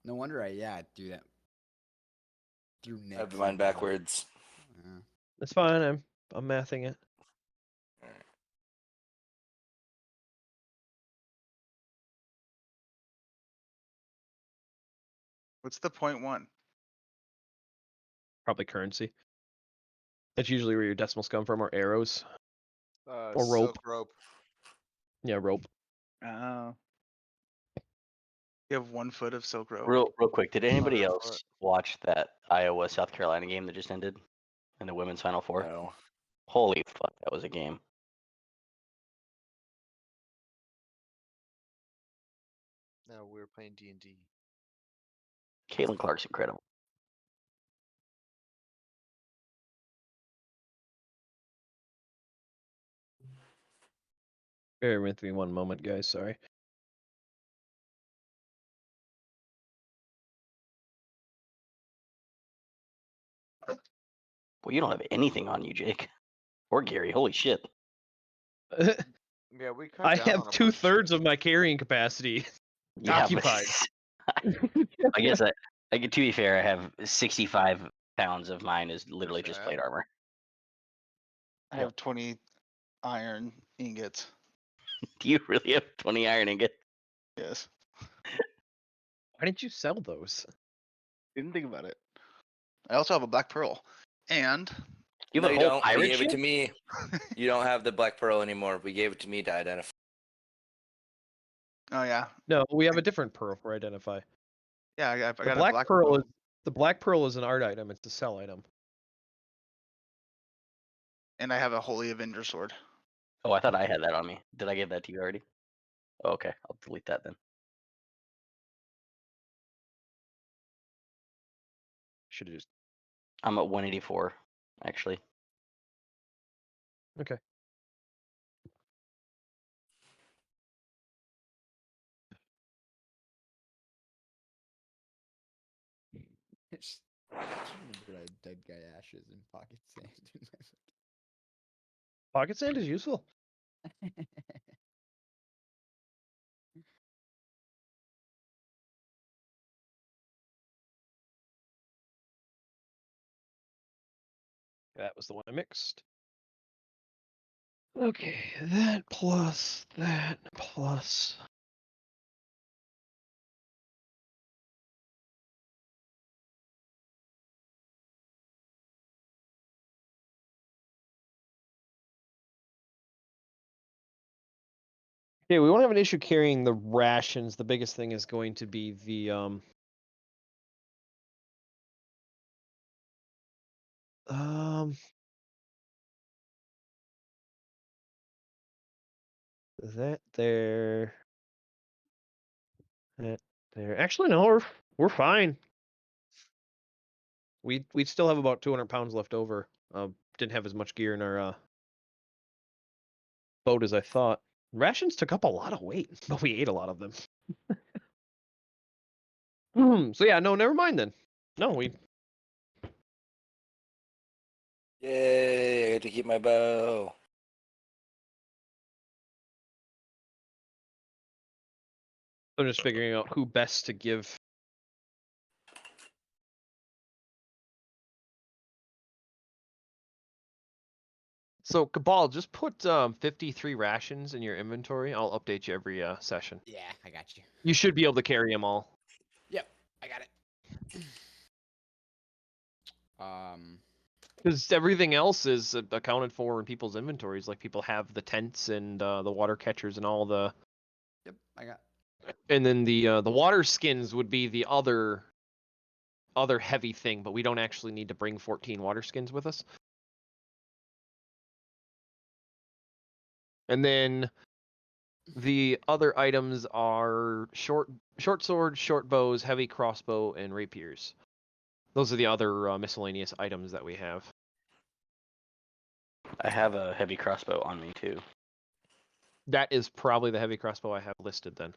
No wonder I do that. Through I have Nick mine somehow. backwards. That's fine. I'm mathing it. What's the 0.1? Probably currency. That's usually where your decimals come from, or arrows. Or rope. Silk rope. Yeah, rope. Oh. You have 1 foot of Silk Road. Real quick, did anybody 100 else foot. watch that Iowa South Carolina game that just ended in the women's Final Four? No. Holy fuck, that was a game. No, we were playing D&D. Caitlin Clark's incredible. Bear with me one moment, guys. Sorry. Well, you don't have anything on you, Jake. Or Gary. Holy shit. Yeah, we cut I down on have a bunch 2/3 of my carrying capacity. Yeah, Occupied. I guess I get, to be fair, I have 65 pounds of mine is literally just Chad? plate armor. I have 20 iron ingots. Do you really have 20 iron ingot? Yes. Why didn't you sell those? Didn't think about it. I also have a black pearl. And You No, have you a whole don't. You pirate gave it ship? to me. You don't have the Black Pearl anymore. We gave it to me to identify. oh yeah. No, we have a different pearl for identify. Yeah, I The got a black black pearl is the black pearl is an art item. It's a sell item. and I have a Holy Avenger sword. Oh, I thought I had that on me. Did I give that to you already? Oh, okay, I'll delete that then. Should have just I'm at 184, actually. okay. Just remember I had dead guy ashes and pocket sand in my Pocket sand is useful. fucking- That was the one I mixed. Okay, that plus that plus. Okay, we won't have an issue carrying the rations. The biggest thing is going to be the that there. That there. Actually, no, we're fine. We still have about 200 pounds left over. Didn't have as much gear in our boat as I thought. Rations took up a lot of weight, but we ate a lot of them. So yeah, no, never mind then. No, we Yay! I get to keep my bow. I'm just figuring out who best to give. So Cabal, just put 53 rations in your inventory. I'll update you every session. Yeah, I got you. You should be able to carry them all. Yep, I got it. Because everything else is accounted for in people's inventories. Like people have the tents and the water catchers and all the. Yep, I got. And then the water skins would be the other heavy thing, but we don't actually need to bring 14 water skins with us. And then the other items are short swords, short bows, heavy crossbow, and rapiers. Those are the other miscellaneous items that we have. I have a heavy crossbow on me too. That is probably the heavy crossbow I have listed then,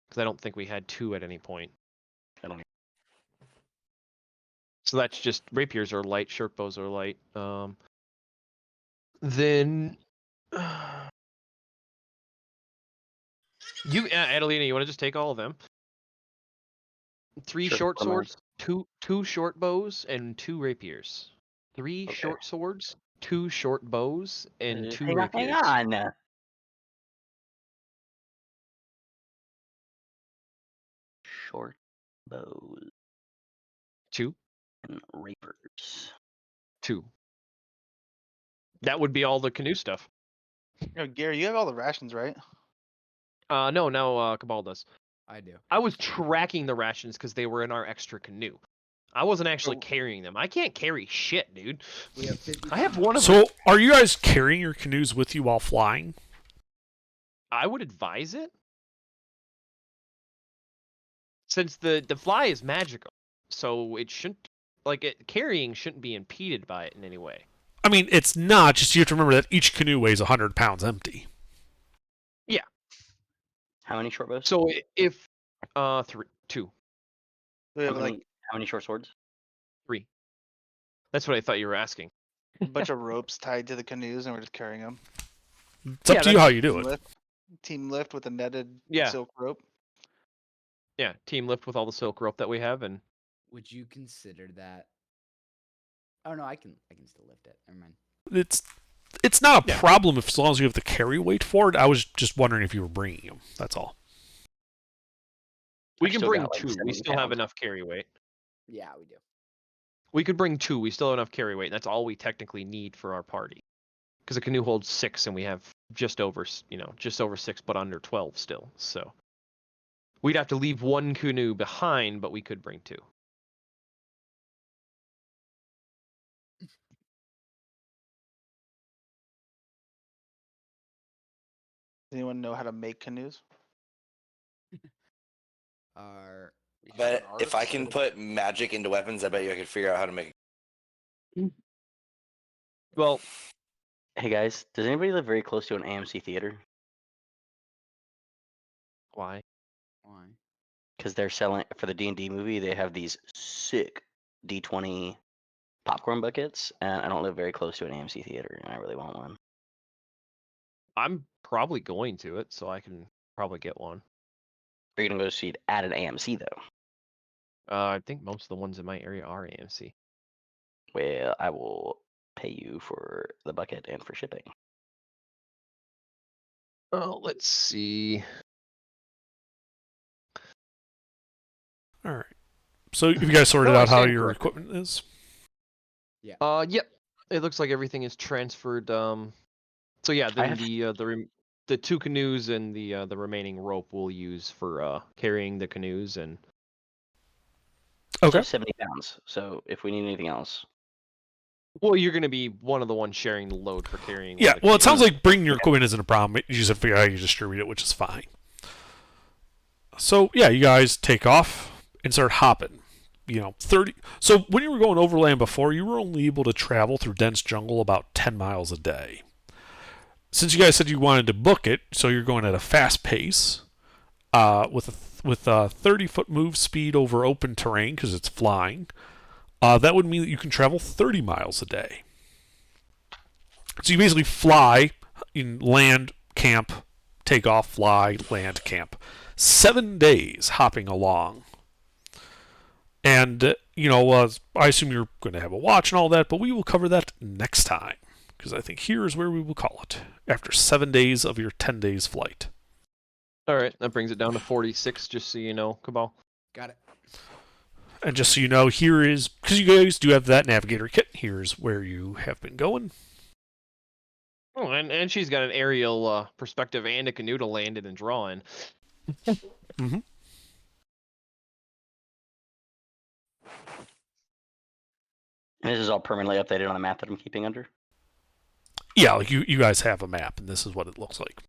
because I don't think we had 2 at any point. I don't. So that's just rapiers are light, short bows are light. Then you, Adelina, you want to just take all of them? 3 Sure, short what am I- swords, two short bows, and 2 rapiers. 3 Okay. short swords, 2 short bows, and 2 Hang rapiers. on. Short bows 2, and rapers. 2. That would be all the canoe stuff. Yo, Gary, you have all the rations, right? No, now Cabal does. I do. I was tracking the rations because they were in our extra canoe. I wasn't actually So- carrying them. I can't carry shit, dude. We have 50. I have one of them. So, are you guys carrying your canoes with you while flying? I would advise it. Since the fly is magical, so it shouldn't carrying shouldn't be impeded by it in any way. I mean, it's not. Just you have to remember that each canoe weighs 100 pounds empty. How many short bows? So if 2, We How have many, like how many short swords? 3. That's what I thought you were asking. a bunch of ropes tied to the canoes, and we're just carrying them. It's up Yeah, to you how you do Team it. lift, team lift with a netted Yeah. silk rope. Yeah, team lift with all the silk rope that we have, and Would you consider that? Oh no, I can still lift it. Never mind. It's not a Yeah. problem as long as you have the carry weight for it. I was just wondering if you were bringing them. That's all. we I can still bring got, like, 2. We 70 still have pounds. enough carry weight. Yeah, we do. We could bring 2. We still have enough carry weight. And that's all we technically need for our party. Because a canoe holds 6, and we have just over 6, but under 12 still. So we'd have to leave 1 canoe behind, but we could bring 2. Does anyone know how to make canoes? Are We have But an if I artist. can put magic into weapons, I bet you I could figure out how to make. Well, Hey guys, does anybody live very close to an AMC theater? why? why? Because they're selling for the D&D movie. They have these sick D20 popcorn buckets, and I don't live very close to an AMC theater, and I really want one. I'm probably going to it, so I can probably get one. Are you gonna go see it at an AMC though? I think most of the ones in my area are AMC. Well, I will pay you for the bucket and for shipping. Oh, let's see. All right. So, have you guys sorted No, I out how stand your corrected. equipment is? Yep. It looks like everything is transferred. So yeah, then have- the 2 canoes and the remaining rope we'll use for carrying the canoes and. Okay. So 70 pounds. So if we need anything else, Well, you're gonna be one of the ones sharing the load for carrying. Yeah. one of the Well, it sounds canoes. like bringing your equipment isn't a problem. You just have to figure out how you distribute it, which is fine. So yeah, you guys take off and start hopping. 30. So when you were going overland before, you were only able to travel through dense jungle about 10 miles a day. Since you guys said you wanted to book it, so you're going at a fast pace, with a 30-foot move speed over open terrain because it's flying. That would mean that you can travel 30 miles a day. So you basically fly, land, camp, take off, fly, land, camp. 7 days hopping along. And, I assume you're going to have a watch and all that, but we will cover that next time. Because I think here is where we will call it. After 7 days of your 10 days flight. All right, that brings it down to 46, just so you know, Cabal. Got it. And just so you know, here is, because you guys do have that navigator kit, here's where you have been going. Oh, and she's got an aerial perspective and a canoe to land in and draw in. Mm-hmm. and this is all permanently updated on the map that I'm keeping under. Yeah, like you guys have a map, and this is what it looks like.